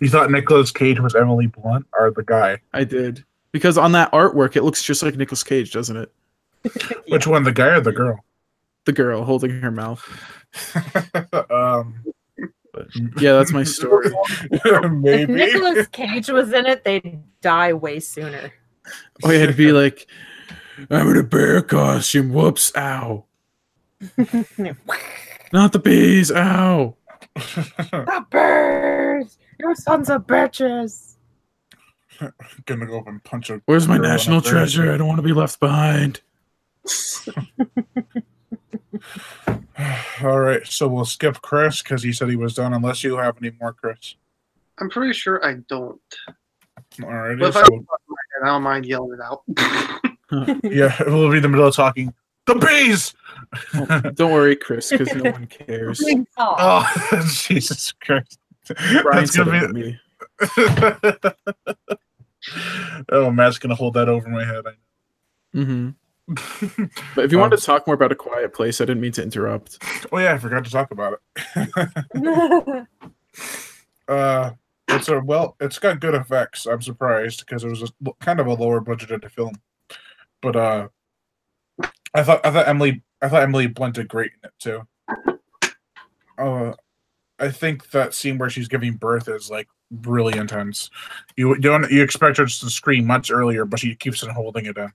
[SPEAKER 1] You thought Nicolas Cage was Emily Blunt or the guy?
[SPEAKER 2] I did. Because on that artwork, it looks just like Nicolas Cage, doesn't it?
[SPEAKER 1] Which one, the guy or the girl?
[SPEAKER 2] The girl holding her mouth.
[SPEAKER 1] um,
[SPEAKER 2] But yeah, that's my story.
[SPEAKER 4] If
[SPEAKER 1] maybe.
[SPEAKER 4] Nicolas Cage was in it, they'd die way sooner.
[SPEAKER 2] Oh, yeah, it'd be like, I'm in a bear costume. Whoops. Ow. Not the bees. Ow.
[SPEAKER 4] The birds! You sons of bitches!
[SPEAKER 1] Gonna go up and punch a.
[SPEAKER 2] Where's my
[SPEAKER 1] girl in a
[SPEAKER 2] national
[SPEAKER 1] bear
[SPEAKER 2] treasure?
[SPEAKER 1] suit.
[SPEAKER 2] I don't want to be left behind.
[SPEAKER 1] All right, so we'll skip Chris because he said he was done. Unless you have any more, Chris.
[SPEAKER 3] I'm pretty sure I don't.
[SPEAKER 1] All right,
[SPEAKER 3] But if I,
[SPEAKER 1] so,
[SPEAKER 3] I don't mind yelling it out.
[SPEAKER 1] yeah, we'll be in the middle of talking. The bees.
[SPEAKER 2] Don't worry, Chris, because no one cares.
[SPEAKER 4] Oh,
[SPEAKER 1] Oh, Jesus Christ!
[SPEAKER 2] Brian
[SPEAKER 1] That's
[SPEAKER 2] said
[SPEAKER 1] gonna
[SPEAKER 2] it,
[SPEAKER 1] be.
[SPEAKER 2] not me.
[SPEAKER 1] Oh, Matt's gonna hold that over my head.
[SPEAKER 2] Mm-hmm. But if you wanted to talk more about A Quiet Place, I didn't mean to interrupt.
[SPEAKER 1] Oh yeah, I forgot to talk about it. It's got good effects. I'm surprised because it was kind of a lower budgeted film, but I thought Emily Blunt did great in it too. I think that scene where she's giving birth is like really intense. You expect her to scream much earlier, but she keeps on holding it in.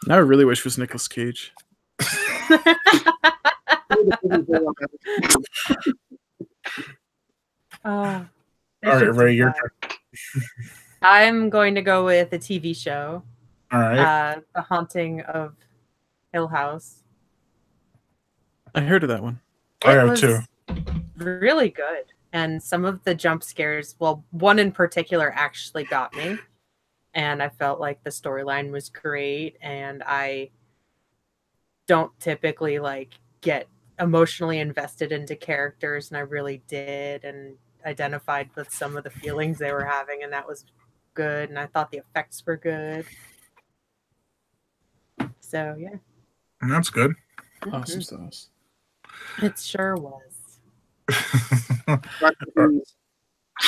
[SPEAKER 2] Now I really wish it was Nicolas Cage.
[SPEAKER 4] Oh,
[SPEAKER 1] All right, Ray, your turn.
[SPEAKER 4] I'm going to go with a TV show,
[SPEAKER 1] All right.
[SPEAKER 4] The Haunting of Hill House.
[SPEAKER 2] I heard of that one.
[SPEAKER 1] I
[SPEAKER 4] It
[SPEAKER 1] have
[SPEAKER 4] was
[SPEAKER 1] too.
[SPEAKER 4] really good, and some of the jump scares, well, one in particular actually got me, and I felt like the storyline was great, and I don't typically like get emotionally invested into characters, and I really did, and identified with some of the feelings they were having, and that was good, and I thought the effects were good. So yeah.
[SPEAKER 1] That's good.
[SPEAKER 2] Awesome sauce.
[SPEAKER 4] It sure was.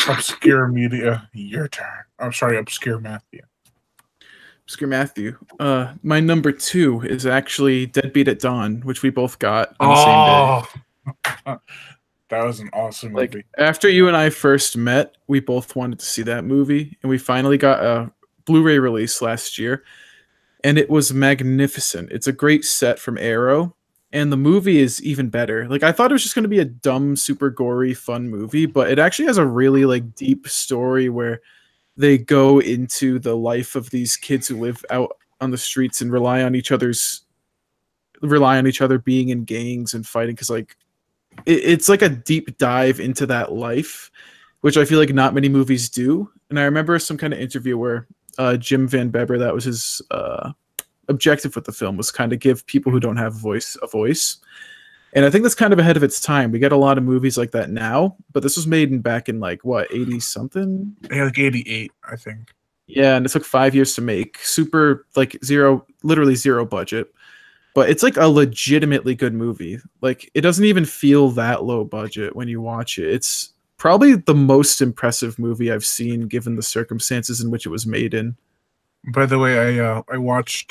[SPEAKER 1] Obscure media, your turn. I'm sorry, obscure Matthew.
[SPEAKER 2] Obscure Matthew. My number 2 is actually Deadbeat at Dawn, which we both got on the same day.
[SPEAKER 1] That was an awesome movie.
[SPEAKER 2] Like after you and I first met, we both wanted to see that movie, and we finally got a Blu-ray release last year, and it was magnificent. It's a great set from Arrow, and the movie is even better. Like I thought it was just going to be a dumb, super gory, fun movie, but it actually has a really like deep story where they go into the life of these kids who live out on the streets and rely on each other being in gangs and fighting, because like it's like a deep dive into that life, which I feel like not many movies do. And I remember some kind of interview where Jim Van Beber, that was his objective with the film, was kind of give people who don't have a voice. And I think that's kind of ahead of its time. We get a lot of movies like that now, but this was made back in like what, 80 something?
[SPEAKER 1] Yeah, like 88, I think.
[SPEAKER 2] Yeah, and it took 5 years to make. Super, like literally zero budget. But it's like a legitimately good movie. Like, it doesn't even feel that low budget when you watch it. It's probably the most impressive movie I've seen given the circumstances in which it was made in.
[SPEAKER 1] By the way, I watched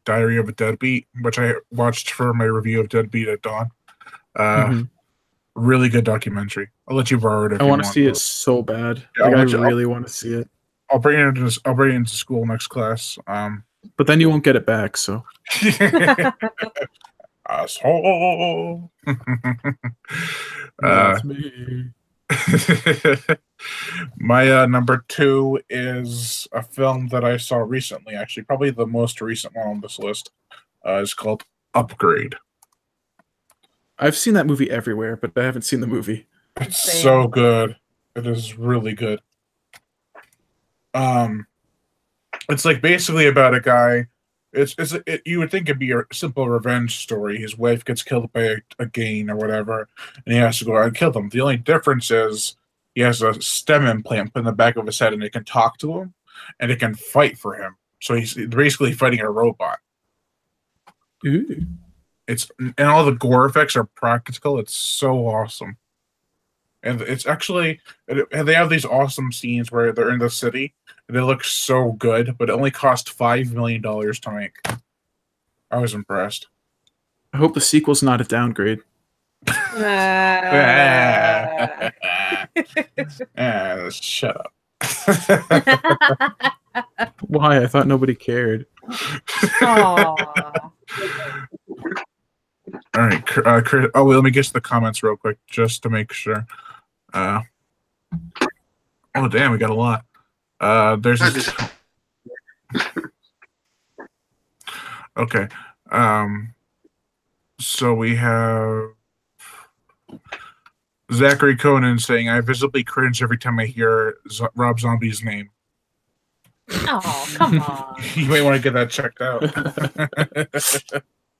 [SPEAKER 1] Diary of a Deadbeat, which I watched for my review of Deadbeat at Dawn. Really good documentary. I'll let you borrow it if
[SPEAKER 2] I
[SPEAKER 1] you
[SPEAKER 2] want to see it so bad.
[SPEAKER 1] Yeah,
[SPEAKER 2] like, I really want to see it.
[SPEAKER 1] I'll bring it into school next class.
[SPEAKER 2] But then you won't get it back, so.
[SPEAKER 1] Asshole.
[SPEAKER 2] That's me.
[SPEAKER 1] My number 2 is a film that I saw recently, actually, probably the most recent one on this list. It's called Upgrade.
[SPEAKER 2] I've seen that movie everywhere, but I haven't seen the movie.
[SPEAKER 1] It's so good. It is really good. It's like basically about a guy. You would think it'd be a simple revenge story. His wife gets killed by a gang or whatever, and he has to go out and kill them. The only difference is he has a stem implant put in the back of his head, and it can talk to him, and it can fight for him. So he's basically fighting a robot.
[SPEAKER 2] Ooh.
[SPEAKER 1] And all the gore effects are practical. It's so awesome. And it's actually, they have these awesome scenes where they're in the city, and they look so good, but it only cost $5 million to make. I was impressed.
[SPEAKER 2] I hope the sequel's not a downgrade.
[SPEAKER 1] Shut up.
[SPEAKER 2] Why? I thought nobody cared.
[SPEAKER 4] Aww.
[SPEAKER 1] All right, Chris. Oh, wait, let me get to the comments real quick, just to make sure. Oh, damn, we got a lot. There's this... Okay. So we have Zachary Conan saying, "I visibly cringe every time I hear Rob Zombie's name."
[SPEAKER 4] Oh, come on.
[SPEAKER 1] You may want to get that checked out.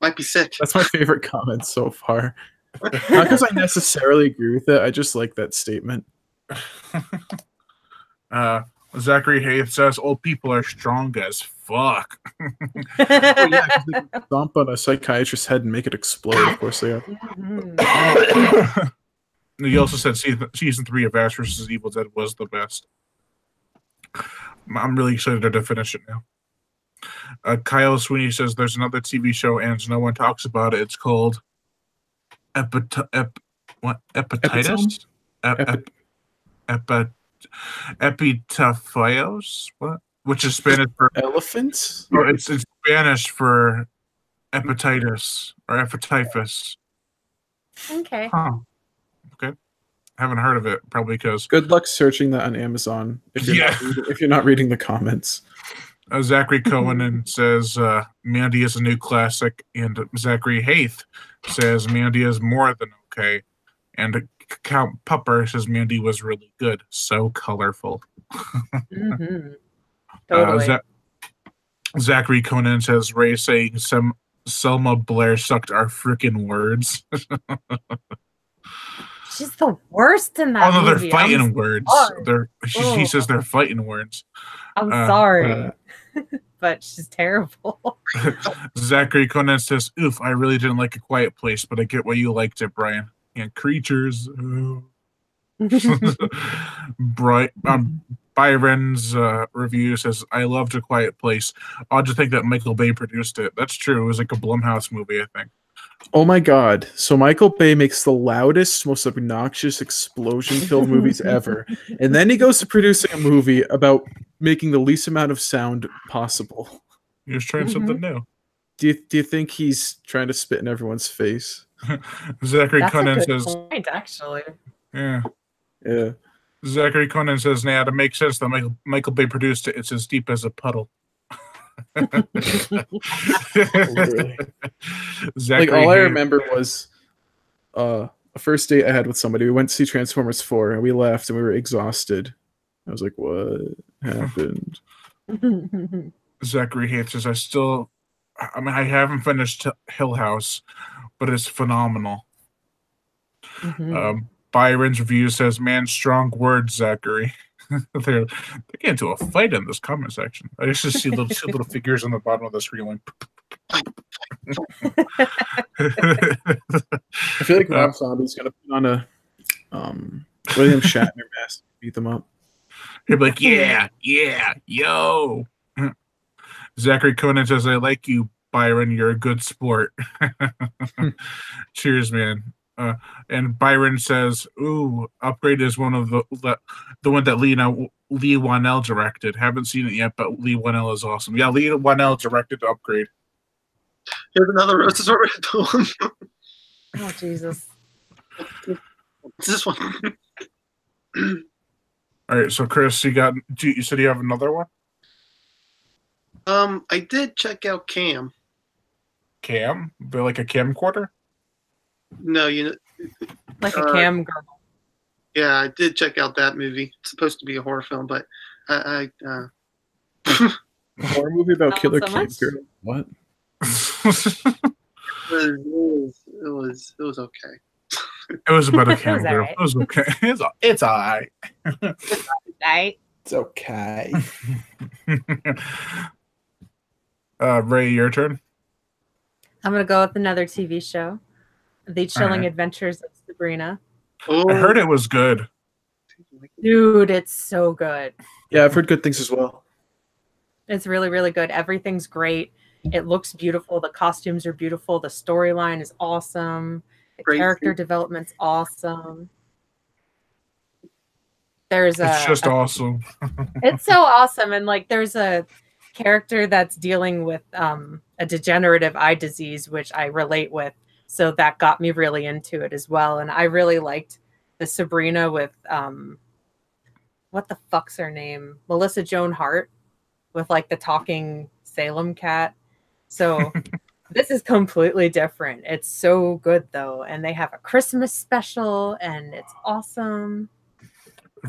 [SPEAKER 3] Might be sick.
[SPEAKER 2] That's my favorite comment so far. Not because I necessarily agree with it. I just like that statement.
[SPEAKER 1] Zachary Hayes says, "Old people are strong as fuck."
[SPEAKER 2] Oh, yeah, 'cause they can stomp on a psychiatrist's head and make it explode. Of course they are.
[SPEAKER 1] He also said season 3 of Ash vs. Evil Dead was the best. I'm really excited to finish it now. Kyle Sweeney says there's another TV show and no one talks about it. It's called Epititis? Epitaphios? What? Which is Spanish for
[SPEAKER 2] elephants?
[SPEAKER 1] Or it's Spanish for hepatitis or hepatitis.
[SPEAKER 4] Okay.
[SPEAKER 1] Huh. Okay. Haven't heard of it, probably because.
[SPEAKER 2] Good luck searching that on Amazon if you're not reading the comments.
[SPEAKER 1] Zachary Cohen says Mandy is a new classic, and Zachary Haith says Mandy is more than okay, and Count Pupper says Mandy was really good, so colorful.
[SPEAKER 4] Totally.
[SPEAKER 1] Zachary Conan says Ray saying Selma Blair sucked our freaking words.
[SPEAKER 4] She's the worst in that
[SPEAKER 1] movie.
[SPEAKER 4] movie.
[SPEAKER 1] They're fighting words. He says they're fighting words.
[SPEAKER 4] I'm sorry. But she's terrible.
[SPEAKER 1] Zachary Conan says, "Oof, I really didn't like A Quiet Place, but I get why you liked it, Brian." And creatures. Byron's review says, "I loved A Quiet Place. Odd to think that Michael Bay produced it." That's true. It was like a Blumhouse movie, I think.
[SPEAKER 2] Oh my god. So Michael Bay makes the loudest, most obnoxious explosion-filled movies ever. And then he goes to producing a movie about making the least amount of sound possible.
[SPEAKER 1] He was trying something new.
[SPEAKER 2] Do you think he's trying to spit in everyone's face?
[SPEAKER 1] Zachary
[SPEAKER 4] That's
[SPEAKER 1] Conan
[SPEAKER 4] a good
[SPEAKER 1] says,
[SPEAKER 4] point, actually.
[SPEAKER 1] Yeah.
[SPEAKER 2] Yeah.
[SPEAKER 1] Zachary Conan says, "Nah, to make sense that Michael Bay produced it. It's as deep as a puddle."
[SPEAKER 2] Like all I remember was a first date I had with somebody. We went to see Transformers 4 and we left and we were exhausted. I was like, "What happened?"
[SPEAKER 1] Zachary Hates says, I haven't finished Hill House, but it's phenomenal. Byron's review says, man, strong words, Zachary. They're getting into a fight in this comment section. I just see two little figures on the bottom of the screen like.
[SPEAKER 2] I feel like Rob Zombie's gonna put on a William Shatner mask, beat them up.
[SPEAKER 1] He'll be like, yeah, yo. Zachary Conan says, I like you, Byron. You're a good sport. Cheers, man. And Byron says, ooh, Upgrade is one of the one that Lee Whannell directed. Haven't seen it yet, but Lee Whannell is awesome. Yeah, Lee Whannell directed Upgrade.
[SPEAKER 3] Here's another Rosa's already poem.
[SPEAKER 4] Oh, Jesus.
[SPEAKER 3] It's this one.
[SPEAKER 1] All right, so Chris, you said you have another one?
[SPEAKER 3] I did check out Cam.
[SPEAKER 1] Cam? They're like a camcorder?
[SPEAKER 3] No,
[SPEAKER 4] Like a cam girl.
[SPEAKER 3] Yeah, I did check out that movie. It's supposed to be a horror film, but
[SPEAKER 2] A horror movie about
[SPEAKER 4] Not
[SPEAKER 2] killer
[SPEAKER 4] so
[SPEAKER 2] cam
[SPEAKER 4] much.
[SPEAKER 2] girl? What?
[SPEAKER 3] it was okay.
[SPEAKER 1] It was about a
[SPEAKER 4] It was
[SPEAKER 1] camcorder.
[SPEAKER 4] alright.
[SPEAKER 1] It was okay. It's all right.
[SPEAKER 4] Right?
[SPEAKER 2] It's okay.
[SPEAKER 1] Ray, your turn.
[SPEAKER 4] I'm going to go with another TV show. The Chilling
[SPEAKER 1] Alright.
[SPEAKER 4] Adventures of Sabrina.
[SPEAKER 3] Oh,
[SPEAKER 1] I heard it was good.
[SPEAKER 4] Dude, it's so good.
[SPEAKER 2] Yeah, I've heard good things as well.
[SPEAKER 4] It's really, really good. Everything's great. It looks beautiful. The costumes are beautiful. The storyline is awesome. The
[SPEAKER 3] Crazy.
[SPEAKER 4] character development's awesome. There's
[SPEAKER 1] It's just awesome.
[SPEAKER 4] It's so awesome. And like there's a character that's dealing with a degenerative eye disease, which I relate with. So that got me really into it as well. And I really liked the Sabrina with what the fuck's her name? Melissa Joan Hart with like the talking Salem cat. So this is completely different. It's so good though. And they have a Christmas special and it's awesome.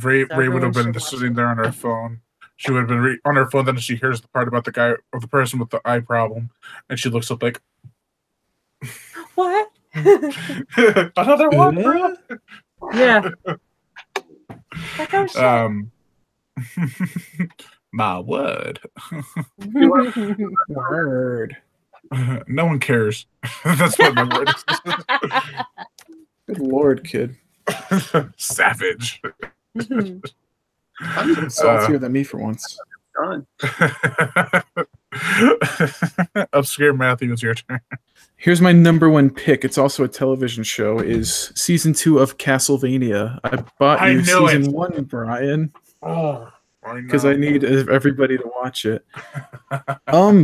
[SPEAKER 1] Ray
[SPEAKER 4] So
[SPEAKER 1] would have
[SPEAKER 4] everyone
[SPEAKER 1] been
[SPEAKER 4] should
[SPEAKER 1] just
[SPEAKER 4] watch
[SPEAKER 1] sitting
[SPEAKER 4] it.
[SPEAKER 1] there on her phone. She would have been on her phone. Then she hears the part about the guy or the person with the eye problem, and she looks up like,
[SPEAKER 4] What?
[SPEAKER 1] another one. bro?"
[SPEAKER 4] Yeah. Like, oh shit.
[SPEAKER 1] My word.
[SPEAKER 2] Word.
[SPEAKER 1] No one cares. That's what my word
[SPEAKER 2] Good lord, kid.
[SPEAKER 1] is. Savage.
[SPEAKER 3] I'm
[SPEAKER 2] Saltier than me for once.
[SPEAKER 3] done.
[SPEAKER 1] Obscure Matthew, it's your turn.
[SPEAKER 2] Here's my number one pick. It's also a television show. Is season 2 of Castlevania. I bought
[SPEAKER 1] I
[SPEAKER 2] you
[SPEAKER 1] knew
[SPEAKER 2] season
[SPEAKER 1] it.
[SPEAKER 2] 1, Brian,
[SPEAKER 1] Oh,
[SPEAKER 2] because I need everybody to watch it.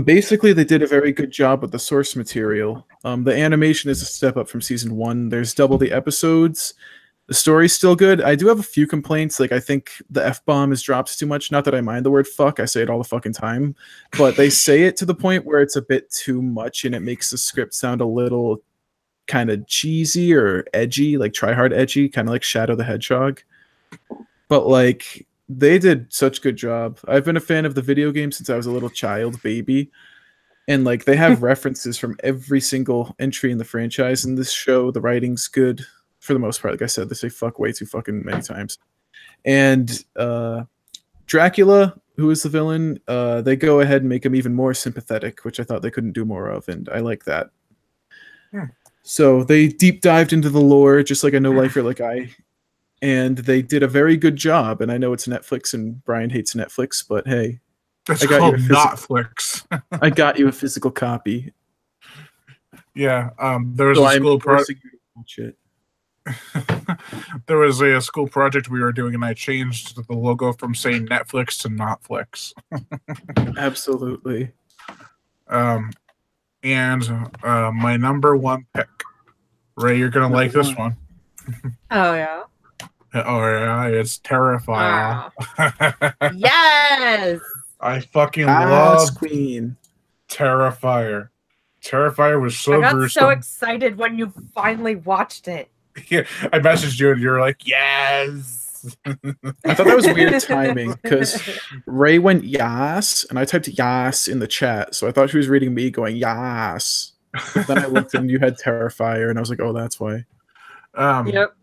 [SPEAKER 2] Basically, they did a very good job with the source material. The animation is a step up from season 1. There's double the episodes. The story's still good. I do have a few complaints. Like, I think the F-bomb is dropped too much. Not that I mind the word fuck. I say it all the fucking time. But they say it to the point where it's a bit too much, and it makes the script sound a little kind of cheesy or edgy, like try-hard edgy, kind of like Shadow the Hedgehog. But, like, they did such a good job. I've been a fan of the video game since I was a little child baby. And, like, they have references from every single entry in the franchise in this show. The writing's good. For the most part, like I said, they say fuck way too fucking many times. And Dracula, who is the villain, they go ahead and make him even more sympathetic, which I thought they couldn't do more of, and I like that. So they deep dived into the lore, just like a No Lifer like I, and they did a very good job. And I know it's Netflix, and Brian hates Netflix, but hey,
[SPEAKER 1] That's
[SPEAKER 2] I got
[SPEAKER 1] called
[SPEAKER 2] you a
[SPEAKER 1] Notflix.
[SPEAKER 2] I got you a physical copy.
[SPEAKER 1] Yeah, there was
[SPEAKER 2] So
[SPEAKER 1] a
[SPEAKER 2] I'm
[SPEAKER 1] school
[SPEAKER 2] forcing you to watch it.
[SPEAKER 1] there was a school project we were doing, and I changed the logo from saying Netflix to Notflix.
[SPEAKER 2] Absolutely.
[SPEAKER 1] And my number one pick, Ray, you're gonna like this one.
[SPEAKER 4] Oh yeah.
[SPEAKER 1] Oh yeah, it's Terrifier.
[SPEAKER 4] Yes.
[SPEAKER 1] I fucking
[SPEAKER 2] Ah,
[SPEAKER 1] love
[SPEAKER 2] Queen.
[SPEAKER 1] Terrifier. Terrifier was so
[SPEAKER 4] I got
[SPEAKER 1] gruesome.
[SPEAKER 4] so excited when you finally watched it.
[SPEAKER 1] Yeah, I messaged you and you were like, yes.
[SPEAKER 2] I thought that was weird timing because Ray went yas, and I typed yas in the chat, so I thought she was reading me going yas. But then I looked and you had Terrifier, and I was like, oh, that's why.
[SPEAKER 4] Yep.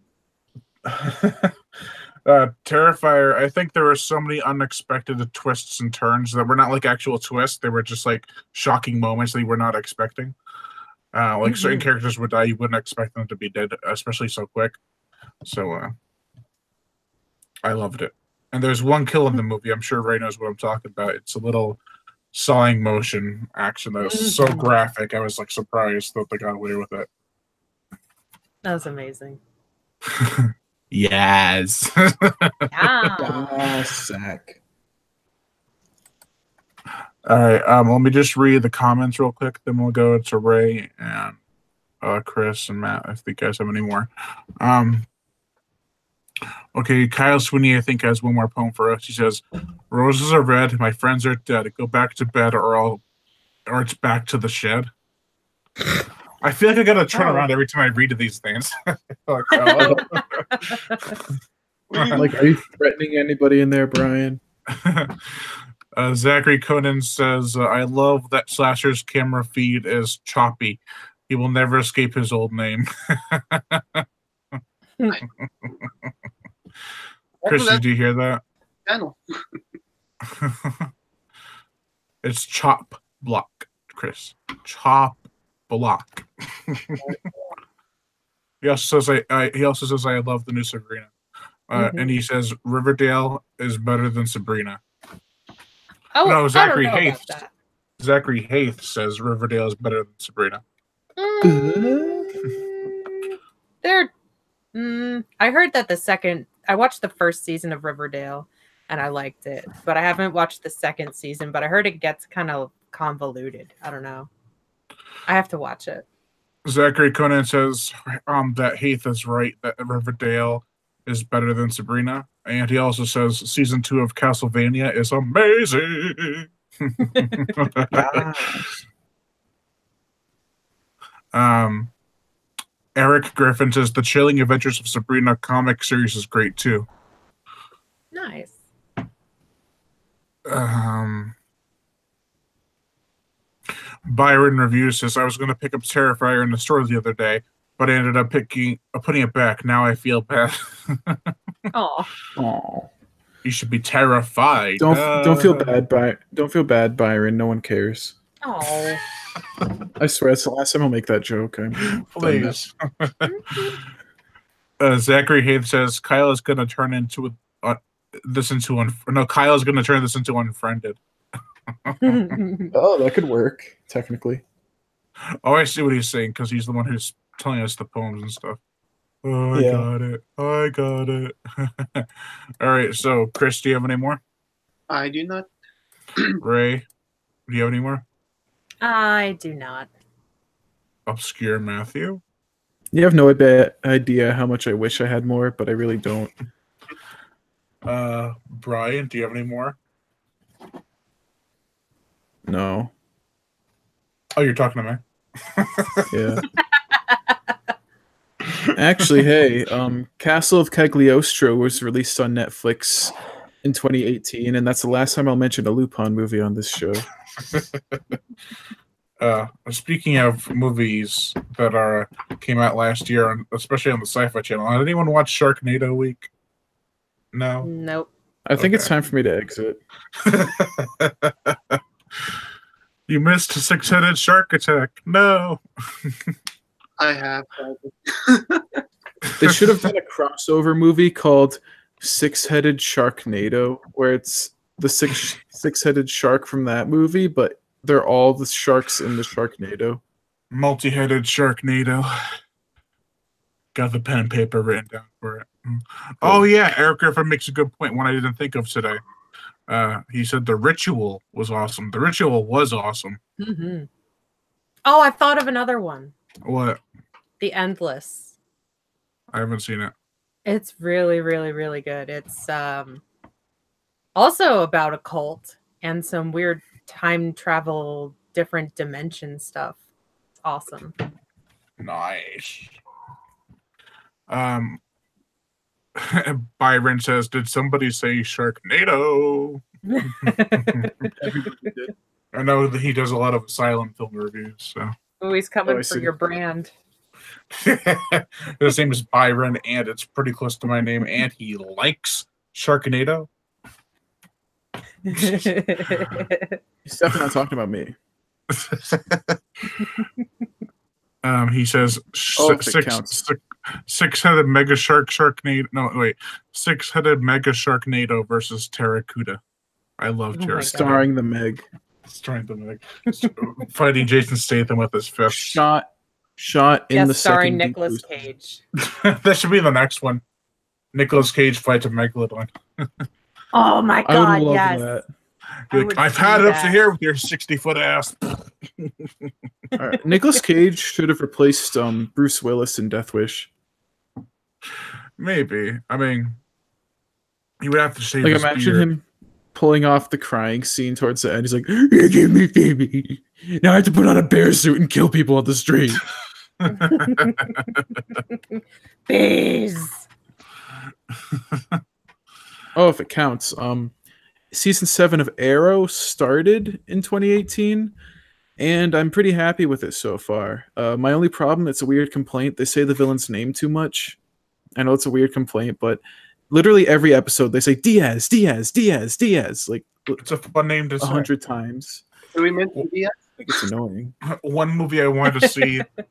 [SPEAKER 1] Terrifier, I think there were so many unexpected twists and turns that were not like actual twists. They were just like shocking moments that you were not expecting. Like certain characters would die, you wouldn't expect them to be dead, especially so quick. So I loved it. And there's one kill in the movie. I'm sure Ray knows what I'm talking about. It's a little sawing motion action that was so graphic. I was like surprised that they got away with it.
[SPEAKER 4] That was amazing.
[SPEAKER 1] Yes.
[SPEAKER 4] Yeah.
[SPEAKER 2] Sack.
[SPEAKER 1] All right. Let me just read the comments real quick. Then we'll go to Ray and Chris and Matt if you guys have any more. Okay, Kyle Sweeney, I think, has one more poem for us. He says, "Roses are red, my friends are dead. Go back to bed, or it's back to the shed." I feel like I gotta turn around every time I read these things. Like,
[SPEAKER 2] Like, are you threatening anybody in there, Brian?
[SPEAKER 1] Zachary Conan says, "I love that Slasher's camera feed is choppy. He will never escape his old name." Chris, did you hear that?
[SPEAKER 3] Channel.
[SPEAKER 1] It's Chop Block, Chris. Chop Block. He also says, "I love the new Sabrina," and he says Riverdale is better than Sabrina.
[SPEAKER 4] Oh,
[SPEAKER 1] No, Zachary
[SPEAKER 4] I don't know
[SPEAKER 1] Haith.
[SPEAKER 4] about that.
[SPEAKER 1] Zachary Haith says Riverdale is better than Sabrina.
[SPEAKER 4] I heard that I watched the first season of Riverdale and I liked it, but I haven't watched the second season, but I heard it gets kind of convoluted. I don't know. I have to watch it.
[SPEAKER 1] Zachary Conan says that Haith is right, that Riverdale is better than Sabrina. And he also says season 2 of Castlevania is amazing. Eric Griffin says the Chilling Adventures of Sabrina comic series is great too.
[SPEAKER 4] Nice.
[SPEAKER 1] Byron Reviews says, I was going to pick up Terrifier in the store the other day, but I ended up putting it back. Now I feel bad.
[SPEAKER 4] Oh.
[SPEAKER 1] You should be terrified.
[SPEAKER 2] Don't feel bad, Don't feel bad, Byron. No one cares.
[SPEAKER 4] Oh.
[SPEAKER 2] I swear, that's the last time I'll make that joke.
[SPEAKER 1] Please. Zachary Haith says Kyle is going to turn Kyle is going to turn this into Unfriended.
[SPEAKER 2] Oh, that could work technically.
[SPEAKER 1] Oh, I see what he's saying because he's the one who's telling us the poems and stuff. Oh, I got it. All right, so Chris, do you have any more?
[SPEAKER 3] I do not.
[SPEAKER 1] Ray, do you have any more?
[SPEAKER 4] I do not.
[SPEAKER 1] Obscure Matthew?
[SPEAKER 2] You have no idea how much I wish I had more, but I really don't.
[SPEAKER 1] Brian, do you have any more?
[SPEAKER 2] No.
[SPEAKER 1] Oh, you're talking to me?
[SPEAKER 2] Yeah. Actually, hey, Castle of Cagliostro was released on Netflix in 2018, and that's the last time I'll mention a Lupin movie on this show.
[SPEAKER 1] Speaking of movies that came out last year, especially on the Sci-Fi Channel, did anyone watch Sharknado Week? No?
[SPEAKER 4] Nope.
[SPEAKER 2] I think it's time for me to exit.
[SPEAKER 1] You missed a six-headed shark attack. No.
[SPEAKER 3] I have.
[SPEAKER 2] They should have done a crossover movie called Six-Headed Sharknado, where it's the six-headed shark from that movie, but they're all the sharks in the Sharknado.
[SPEAKER 1] Multi-headed Sharknado. Got the pen and paper written down for it. Oh, yeah. Eric Griffin makes a good point, one I didn't think of today. He said The Ritual was awesome. The Ritual was awesome.
[SPEAKER 4] Mm-hmm. Oh, I thought of another one.
[SPEAKER 1] What?
[SPEAKER 4] The Endless.
[SPEAKER 1] I haven't seen it.
[SPEAKER 4] It's really, really, really good. It's also about a cult and some weird time travel, different dimension stuff. It's awesome.
[SPEAKER 1] Nice. Byron says, "Did somebody say Sharknado?"
[SPEAKER 2] Everybody did.
[SPEAKER 1] I know that he does a lot of silent film reviews. So
[SPEAKER 4] Oh, he's coming
[SPEAKER 2] I
[SPEAKER 4] for
[SPEAKER 2] see.
[SPEAKER 4] your brand.
[SPEAKER 1] his name is Byron, and it's pretty close to my name. And he likes Sharknado.
[SPEAKER 2] He's definitely not talking about me.
[SPEAKER 1] He says
[SPEAKER 2] Oh, if it counts.
[SPEAKER 1] six-headed mega sharknado. No, wait, six-headed mega sharknado versus Terracuda. I love
[SPEAKER 4] Oh my
[SPEAKER 1] Terracuda.
[SPEAKER 4] God.
[SPEAKER 2] Starring the Meg.
[SPEAKER 1] Starring the Meg. Fighting Jason Statham with his fist.
[SPEAKER 2] Shot in
[SPEAKER 4] Yes,
[SPEAKER 2] the
[SPEAKER 4] starring
[SPEAKER 2] second
[SPEAKER 4] Nicolas
[SPEAKER 2] deep blue.
[SPEAKER 4] Cage.
[SPEAKER 1] That should be the next one. Nicolas Cage fights a megalodon.
[SPEAKER 4] Oh my
[SPEAKER 2] I would
[SPEAKER 4] God!
[SPEAKER 2] love
[SPEAKER 4] Yes.
[SPEAKER 2] that.
[SPEAKER 4] I
[SPEAKER 1] Like,
[SPEAKER 4] would
[SPEAKER 1] I've
[SPEAKER 4] see
[SPEAKER 1] had it up to
[SPEAKER 4] that.
[SPEAKER 1] here with your 60-foot ass.
[SPEAKER 2] All right. Nicolas Cage should have replaced Bruce Willis in Death Wish.
[SPEAKER 1] Maybe. I mean, you would have to shave
[SPEAKER 2] Like,
[SPEAKER 1] his
[SPEAKER 2] imagine
[SPEAKER 1] beard.
[SPEAKER 2] him pulling off the crying scene towards the end. He's like, "You gave me baby. Now I have to put on a bear suit and kill people on the street."
[SPEAKER 4] Bees.
[SPEAKER 2] Oh, if it counts. Season 7 of Arrow started in 2018, and I'm pretty happy with it so far. My only problem, it's a weird complaint. They say the villain's name too much. I know it's a weird complaint, but literally every episode they say Diaz, Diaz, Diaz, Diaz, like
[SPEAKER 1] It's a fun name to say.
[SPEAKER 2] 100 times.
[SPEAKER 3] Do we mention Diaz?
[SPEAKER 2] I think it's annoying.
[SPEAKER 1] One movie I wanted to see that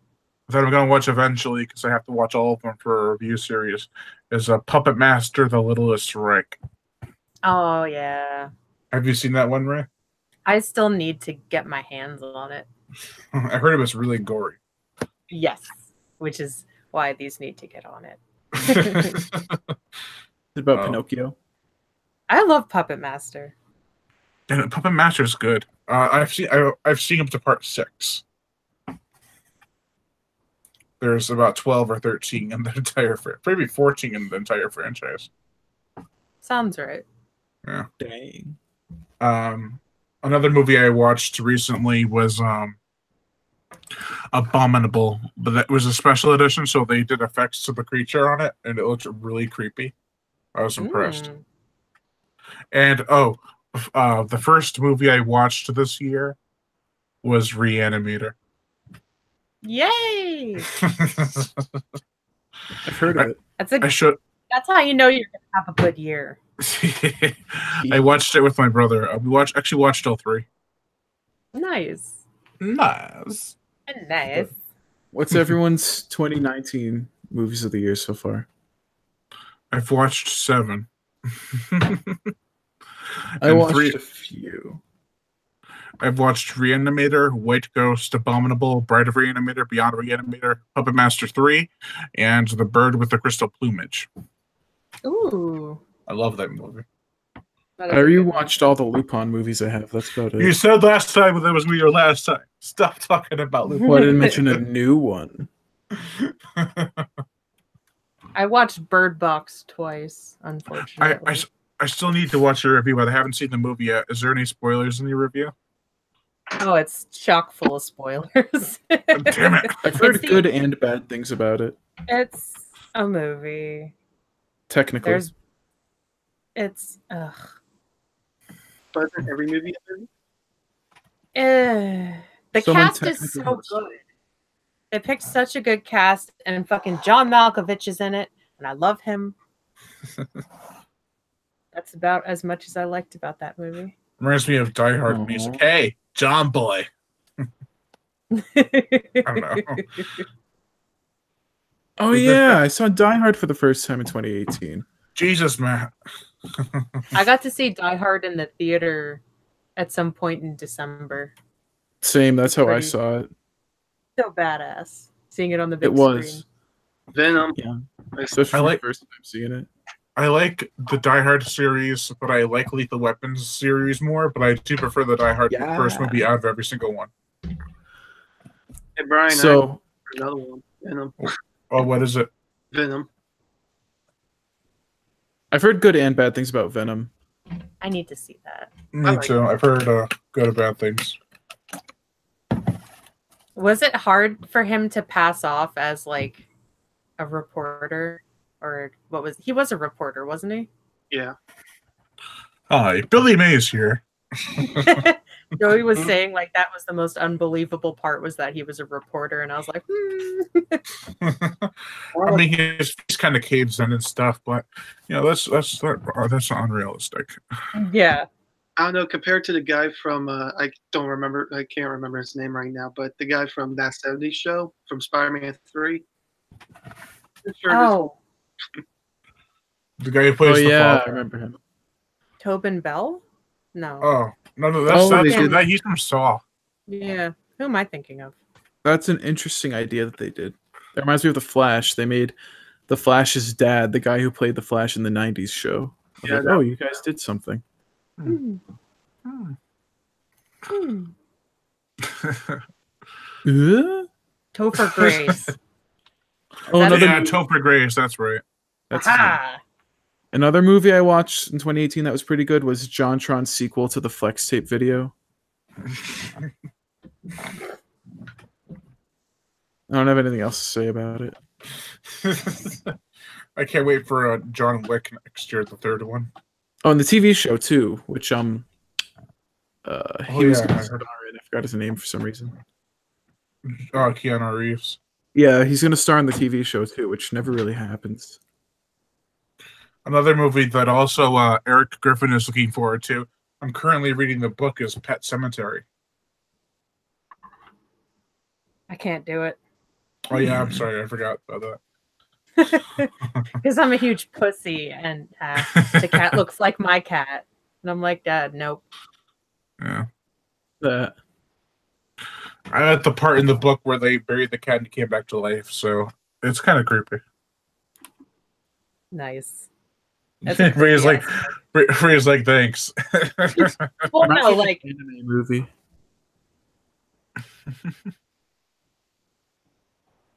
[SPEAKER 1] I'm going to watch eventually because I have to watch all of them for a review series is Puppet Master: The Littlest Reich.
[SPEAKER 4] Oh yeah.
[SPEAKER 1] Have you seen that one, Ray?
[SPEAKER 4] I still need to get my hands on it.
[SPEAKER 1] I heard it was really gory.
[SPEAKER 4] Yes, which is why these need to get on it.
[SPEAKER 2] It's about
[SPEAKER 1] Oh.
[SPEAKER 2] Pinocchio.
[SPEAKER 4] I love Puppet Master.
[SPEAKER 1] And Puppet Master's good. I've seen up to part 6. There's about 12 or 13 in the entire maybe 14 in the entire franchise.
[SPEAKER 4] Sounds right.
[SPEAKER 2] Dang.
[SPEAKER 1] Another movie I watched recently was Abominable, but that was a special edition, so they did effects to the creature on it, and it looked really creepy. I was impressed.
[SPEAKER 4] Mm.
[SPEAKER 1] And the first movie I watched this year was Reanimator.
[SPEAKER 4] Yay!
[SPEAKER 2] I've heard of it.
[SPEAKER 4] That's how you know you're gonna have a good year.
[SPEAKER 1] I watched it with my brother. We actually watched all 3.
[SPEAKER 4] Nice.
[SPEAKER 1] Nice.
[SPEAKER 4] Nice.
[SPEAKER 2] What's everyone's 2019 movies of the year so far?
[SPEAKER 1] I've watched 7.
[SPEAKER 2] I
[SPEAKER 1] And
[SPEAKER 2] watched
[SPEAKER 1] 3
[SPEAKER 2] a few.
[SPEAKER 1] I've watched Reanimator, White Ghost, Abominable, Bride of Reanimator, Beyond Reanimator, Puppet Master 3, and The Bird with the Crystal Plumage.
[SPEAKER 4] Ooh.
[SPEAKER 1] I love that movie.
[SPEAKER 4] That is
[SPEAKER 2] I
[SPEAKER 4] a good one.
[SPEAKER 2] rewatched all the Lupin movies I have. That's about
[SPEAKER 1] You
[SPEAKER 2] it.
[SPEAKER 1] said last time that was your last time. Stop talking about Lupin.
[SPEAKER 2] Well, I didn't mention a new one.
[SPEAKER 4] I watched Bird Box twice, unfortunately.
[SPEAKER 1] I still need to watch your review, but I haven't seen the movie yet. Is there any spoilers in your review?
[SPEAKER 4] Oh, it's chock full of spoilers.
[SPEAKER 1] Damn it.
[SPEAKER 2] I've heard
[SPEAKER 4] It's the-
[SPEAKER 2] good and bad things about it.
[SPEAKER 4] It's a movie.
[SPEAKER 2] Technically.
[SPEAKER 4] It's ugh.
[SPEAKER 3] But in every movie, a movie?
[SPEAKER 4] The
[SPEAKER 2] Someone
[SPEAKER 4] cast is so
[SPEAKER 2] technically-
[SPEAKER 4] good. They picked such a good cast, and fucking John Malkovich is in it, and I love him. That's about as much as I liked about that movie.
[SPEAKER 1] Reminds me of Die Hard music. Hey, John Boy. I don't know.
[SPEAKER 2] Oh yeah, I saw Die Hard for the first time in 2018.
[SPEAKER 1] Jesus, man.
[SPEAKER 4] I got to see Die Hard in the theater at some point in December.
[SPEAKER 2] Same, that's how I
[SPEAKER 4] Pretty-
[SPEAKER 2] saw it.
[SPEAKER 4] So badass seeing it on the big
[SPEAKER 2] It was.
[SPEAKER 4] screen.
[SPEAKER 3] Venom.
[SPEAKER 2] Yeah.
[SPEAKER 3] I
[SPEAKER 2] Especially
[SPEAKER 1] I
[SPEAKER 2] for
[SPEAKER 1] like-
[SPEAKER 2] the first time seeing it.
[SPEAKER 1] I like the Die Hard series, but I like Lethal Weapons series more, but I do prefer the Die Hard
[SPEAKER 2] Yeah.
[SPEAKER 1] first movie out of every single one.
[SPEAKER 3] Hey, Brian, I
[SPEAKER 2] So
[SPEAKER 3] have another one. Venom.
[SPEAKER 1] Oh, what is it?
[SPEAKER 3] Venom.
[SPEAKER 2] I've heard good and bad things about Venom.
[SPEAKER 4] I need to see that.
[SPEAKER 1] Me
[SPEAKER 3] like
[SPEAKER 1] too. I've heard good or bad things.
[SPEAKER 4] Was it hard for him to pass off as like a reporter, or what was he was a reporter, wasn't he?
[SPEAKER 3] Yeah.
[SPEAKER 1] Hi, Billy Mays here.
[SPEAKER 4] Joey was saying like that was the most unbelievable part was that he was a reporter, and I was like,
[SPEAKER 1] I mean, his face kind of caves in and stuff, but you know, that's not unrealistic.
[SPEAKER 4] yeah.
[SPEAKER 3] I don't know. Compared to the guy from I can't remember his name right now, but the guy from that '70s show from Spider-Man 3.
[SPEAKER 4] Oh,
[SPEAKER 1] The guy who plays the
[SPEAKER 2] I
[SPEAKER 1] father.
[SPEAKER 2] remember him.
[SPEAKER 4] Tobin Bell? No.
[SPEAKER 1] Oh no, he's from Saw.
[SPEAKER 4] Yeah. Who am I thinking of?
[SPEAKER 2] That's an interesting idea that they did. That reminds me of The Flash. They made The Flash's dad, the guy who played The Flash in the 90s show. I was
[SPEAKER 3] Yeah,
[SPEAKER 2] like,
[SPEAKER 3] that-
[SPEAKER 2] oh, you guys did something.
[SPEAKER 4] Hmm. Hmm. Topher Grace.
[SPEAKER 2] Oh,
[SPEAKER 4] That
[SPEAKER 2] another,
[SPEAKER 1] Yeah, Topher Grace. That's right.
[SPEAKER 2] that's
[SPEAKER 4] Aha!
[SPEAKER 2] another movie I watched in 2018 that was pretty good was JonTron's sequel to the Flex Tape video. I don't have anything else to say about it.
[SPEAKER 1] I can't wait for John Wick next year, the third one.
[SPEAKER 2] Oh, and the TV show too, which he was
[SPEAKER 1] yeah,
[SPEAKER 2] gonna
[SPEAKER 1] I
[SPEAKER 2] star
[SPEAKER 1] heard.
[SPEAKER 2] in. I forgot his name for some reason.
[SPEAKER 1] Keanu Reeves.
[SPEAKER 2] Yeah, he's gonna star in the TV show too, which never really happens.
[SPEAKER 1] Another movie that also Eric Griffin is looking forward to. I'm currently reading the book is Pet Cemetery.
[SPEAKER 4] I can't do it
[SPEAKER 1] Oh yeah, I'm sorry, I forgot about that.
[SPEAKER 4] because I'm a huge pussy, and the cat looks like my cat, and I'm like, Dad, nope.
[SPEAKER 1] Yeah,
[SPEAKER 2] That
[SPEAKER 1] I'm at the part in the book where they buried the cat and he came back to life, so it's kind of creepy.
[SPEAKER 4] Nice. That's a
[SPEAKER 1] Rhea's like,
[SPEAKER 4] creepy-ass-
[SPEAKER 1] Rhea's like, thanks.
[SPEAKER 4] well, no, like
[SPEAKER 2] anime movie.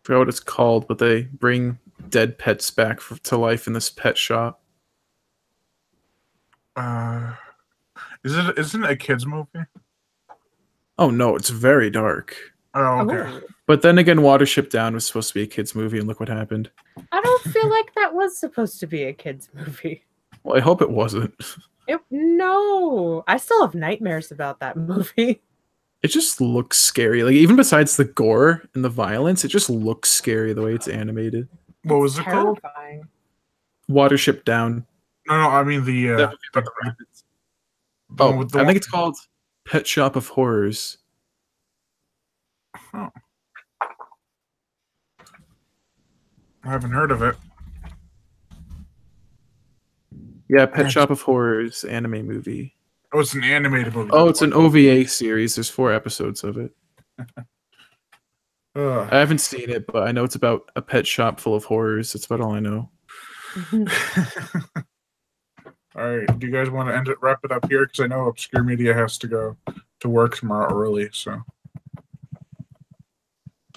[SPEAKER 2] Forgot what it's called, but they bring dead pets back to life in this pet shop.
[SPEAKER 1] Isn't it a kids movie?
[SPEAKER 2] Oh no, it's very dark.
[SPEAKER 1] Oh, okay.
[SPEAKER 4] oh,
[SPEAKER 2] But then again, Watership Down was supposed to be a kids movie, and look what happened.
[SPEAKER 4] I don't feel like that was supposed to be a kids movie.
[SPEAKER 2] Well, I hope it wasn't.
[SPEAKER 4] No, I still have nightmares about that movie.
[SPEAKER 2] It just looks scary. Like even besides the gore and the violence, it just looks scary the way it's animated.
[SPEAKER 1] What was it called?
[SPEAKER 4] Terrifying.
[SPEAKER 2] Watership Down.
[SPEAKER 1] No, I mean the
[SPEAKER 2] That movie about the rabbits. Oh, I think it's called Pet Shop of Horrors.
[SPEAKER 1] Oh. I haven't heard of it.
[SPEAKER 2] Yeah, Pet Shop of Horrors anime movie.
[SPEAKER 1] Oh, it's an animated movie.
[SPEAKER 2] Oh, it's an OVA series. There's 4 episodes of it.
[SPEAKER 1] Ugh.
[SPEAKER 2] I haven't seen it, but I know it's about a pet shop full of horrors. That's about all I know.
[SPEAKER 1] All right. Do you guys want to wrap it up here? Because I know Obscure Media has to go to work tomorrow early. So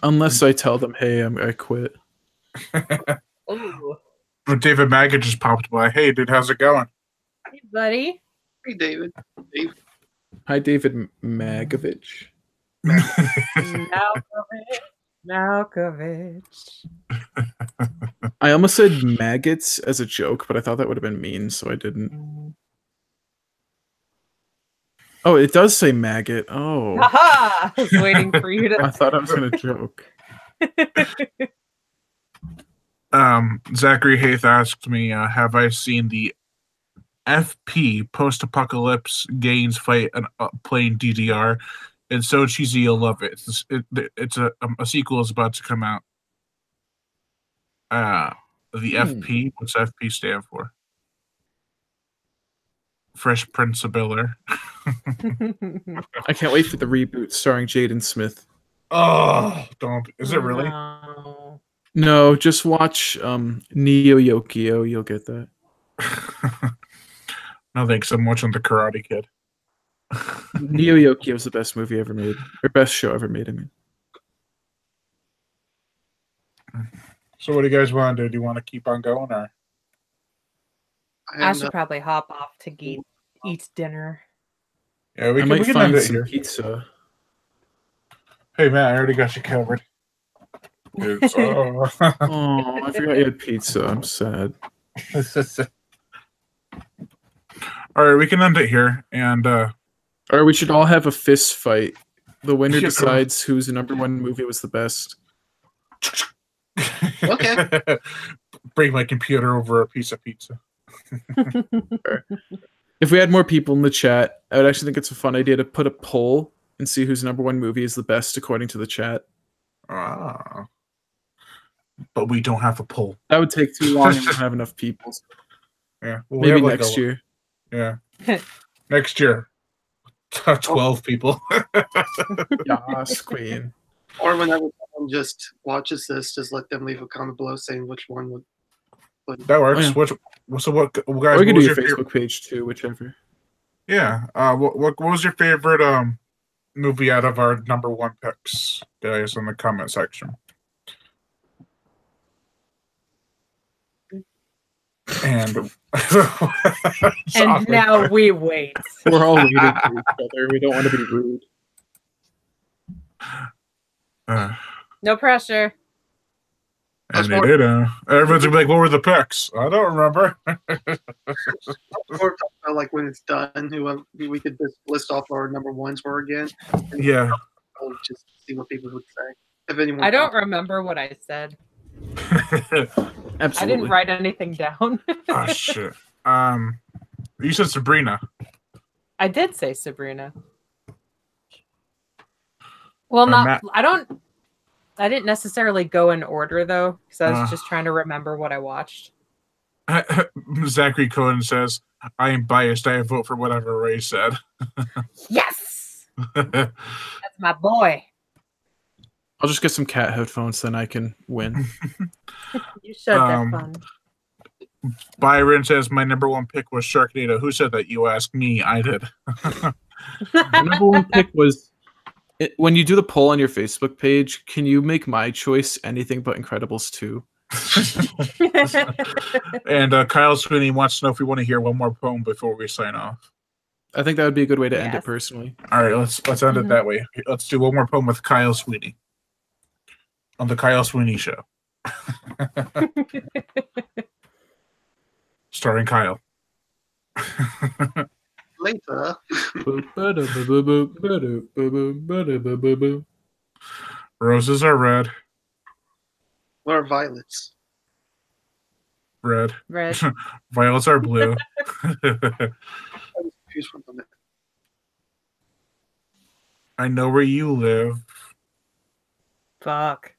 [SPEAKER 2] Unless I tell them, hey, I quit.
[SPEAKER 4] Ooh.
[SPEAKER 1] David Maggot just popped by. Hey, dude, how's it going?
[SPEAKER 4] Hey, buddy.
[SPEAKER 3] Hey, David. Dave.
[SPEAKER 2] Hi, David Magovich.
[SPEAKER 4] Malkovich.
[SPEAKER 2] I almost said maggots as a joke, but I thought that would have been mean, so I didn't. Oh, it does say maggot. Oh,
[SPEAKER 4] Haha! I was waiting for you
[SPEAKER 2] I
[SPEAKER 4] to.
[SPEAKER 2] thought I was going to joke.
[SPEAKER 1] Zachary Haith asked me, have I seen the FP post-apocalypse Gaines fight playing DDR? It's so cheesy, you'll love it. It's a sequel is about to come out. The FP. What's FP stand for? Fresh Prince of Bel-Air.
[SPEAKER 2] I can't wait for the reboot starring Jaden Smith.
[SPEAKER 1] Oh, don't! Is it really?
[SPEAKER 4] No.
[SPEAKER 2] No, just watch Neo Yokio. You'll get that.
[SPEAKER 1] No thanks. I'm watching the Karate Kid.
[SPEAKER 2] Neo Yokio is the best movie ever made, or best show ever made. I mean,
[SPEAKER 1] So, what do you guys want to do? Do you want to keep on going, or?
[SPEAKER 4] I should probably hop off to eat dinner.
[SPEAKER 1] Yeah, we
[SPEAKER 2] I
[SPEAKER 1] can,
[SPEAKER 2] might
[SPEAKER 1] we can
[SPEAKER 2] find
[SPEAKER 1] end it
[SPEAKER 2] some
[SPEAKER 1] here.
[SPEAKER 2] pizza.
[SPEAKER 1] Hey, man, I already got you covered. Pizza.
[SPEAKER 2] Oh, I forgot you had pizza. I'm sad.
[SPEAKER 1] All right, we can end it here, and
[SPEAKER 2] Or we should all have a fist fight. The winner
[SPEAKER 1] Yeah.
[SPEAKER 2] decides whose number one movie was the best.
[SPEAKER 3] Okay.
[SPEAKER 1] Bring my computer over a piece of pizza.
[SPEAKER 2] If we had more people in the chat, I would actually think it's a fun idea to put a poll and see whose number one movie is the best according to the chat.
[SPEAKER 1] Ah. But we don't have a poll.
[SPEAKER 2] That would take too long and we don't have enough people.
[SPEAKER 1] Yeah, well, we
[SPEAKER 2] Maybe
[SPEAKER 1] have like
[SPEAKER 2] next year.
[SPEAKER 1] Yeah, next year. 12 people.
[SPEAKER 2] Yes, Queen.
[SPEAKER 3] Or whenever someone just watches this, just let them leave a comment below saying which one would.
[SPEAKER 1] That works.
[SPEAKER 2] Oh,
[SPEAKER 1] What guys?
[SPEAKER 2] Or we
[SPEAKER 1] What
[SPEAKER 2] can do
[SPEAKER 1] was
[SPEAKER 2] your
[SPEAKER 1] your
[SPEAKER 2] Facebook page too, whichever.
[SPEAKER 1] Yeah. What was your favorite movie out of our number one picks, guys, in the comment section? And
[SPEAKER 4] And now we wait.
[SPEAKER 2] We're all waiting for each other. We don't want to be rude.
[SPEAKER 1] No
[SPEAKER 4] pressure.
[SPEAKER 1] And they did. Everyone's gonna be like, "What were the picks?" I don't remember.
[SPEAKER 3] Or talk about, like when it's done, who we could just list off our number ones were again. And
[SPEAKER 1] Yeah.
[SPEAKER 3] we'll just see what people would say. If anyone,
[SPEAKER 4] I don't remember what I said.
[SPEAKER 2] Absolutely.
[SPEAKER 4] I didn't write anything down.
[SPEAKER 1] Oh shit. You said Sabrina.
[SPEAKER 4] I did say Sabrina. Well,
[SPEAKER 1] Matt-
[SPEAKER 4] I didn't necessarily go in order though, because I was
[SPEAKER 1] Uh.
[SPEAKER 4] just trying to remember what I watched.
[SPEAKER 1] Zachary Cohen says, "I am biased. I vote for whatever Ray said."
[SPEAKER 4] Yes, that's my boy.
[SPEAKER 2] I'll just get some cat headphones, then I can win.
[SPEAKER 4] You should. They're
[SPEAKER 1] Um,
[SPEAKER 4] fun.
[SPEAKER 1] Byron says, "My number one pick was Sharknado." Who said that? You asked me. I did.
[SPEAKER 2] My number one pick was when you do the poll on your Facebook page. Can you make my choice anything but Incredibles 2?
[SPEAKER 1] And Kyle Sweeney wants to know if we want to hear one more poem before we sign off.
[SPEAKER 2] I think that would be a good way to end it
[SPEAKER 4] Yes.
[SPEAKER 2] personally.
[SPEAKER 1] All right, let's end it
[SPEAKER 4] Mhm.
[SPEAKER 1] that way. Let's do one more poem with Kyle Sweeney on the Kyle Sweeney Show, starring Kyle.
[SPEAKER 3] later.
[SPEAKER 1] Roses are red,
[SPEAKER 3] What are violets?
[SPEAKER 1] red.
[SPEAKER 4] Red.
[SPEAKER 1] Violets are blue.
[SPEAKER 3] I was confused for a minute.
[SPEAKER 1] I know where you live.
[SPEAKER 4] Fuck.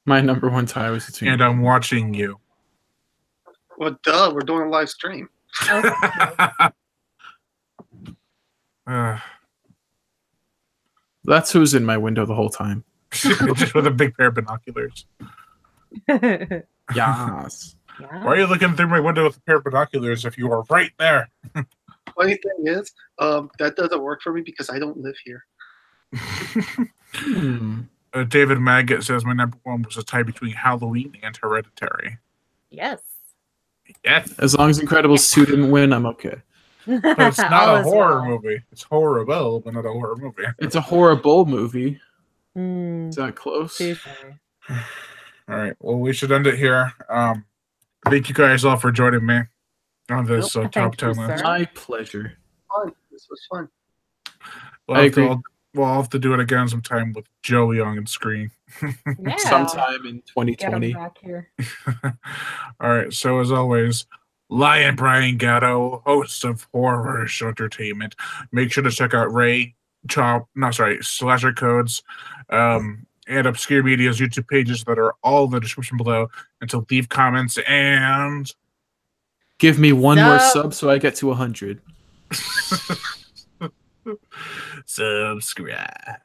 [SPEAKER 2] My number one tie was between.
[SPEAKER 1] And I'm watching you.
[SPEAKER 3] Well, duh, we're doing a live stream.
[SPEAKER 2] That's who's in my window the whole time.
[SPEAKER 1] Just with a big pair of binoculars.
[SPEAKER 2] Yes.
[SPEAKER 1] Why are you looking through my window with a pair of binoculars if you are right there?
[SPEAKER 3] Funny thing is, that doesn't work for me because I don't live here.
[SPEAKER 2] Hmm.
[SPEAKER 1] David Maggot says my number one was a tie between Halloween and Hereditary.
[SPEAKER 4] Yes.
[SPEAKER 1] Yes.
[SPEAKER 2] As long as Incredibles 2 didn't win, I'm okay.
[SPEAKER 1] But it's not a horror movie. It's horrible, but not a horror movie.
[SPEAKER 2] It's a horrible movie.
[SPEAKER 4] Mm,
[SPEAKER 2] Is that close?
[SPEAKER 4] touche.
[SPEAKER 1] All right. Well, we should end it here. Thank you guys all for joining me on this
[SPEAKER 4] Nope,
[SPEAKER 1] top
[SPEAKER 4] thank you,
[SPEAKER 1] 10 list.
[SPEAKER 4] sir.
[SPEAKER 2] My pleasure.
[SPEAKER 3] Fun. This was fun.
[SPEAKER 1] We'll
[SPEAKER 2] I
[SPEAKER 1] have to-
[SPEAKER 2] agree.
[SPEAKER 1] we'll have to do it again sometime with Joey on screen.
[SPEAKER 4] Yeah.
[SPEAKER 2] Sometime in
[SPEAKER 4] Get him
[SPEAKER 2] 2020.
[SPEAKER 4] back here.
[SPEAKER 1] All right. So as always, Lion Brian Gatto, host of Horror Show Entertainment. Make sure to check out Slasher Codes, and Obscure Media's YouTube pages that are all in the description below. And to leave comments and
[SPEAKER 2] Give me one more
[SPEAKER 4] Sup?
[SPEAKER 2] sub so I get to 100.
[SPEAKER 1] subscribe.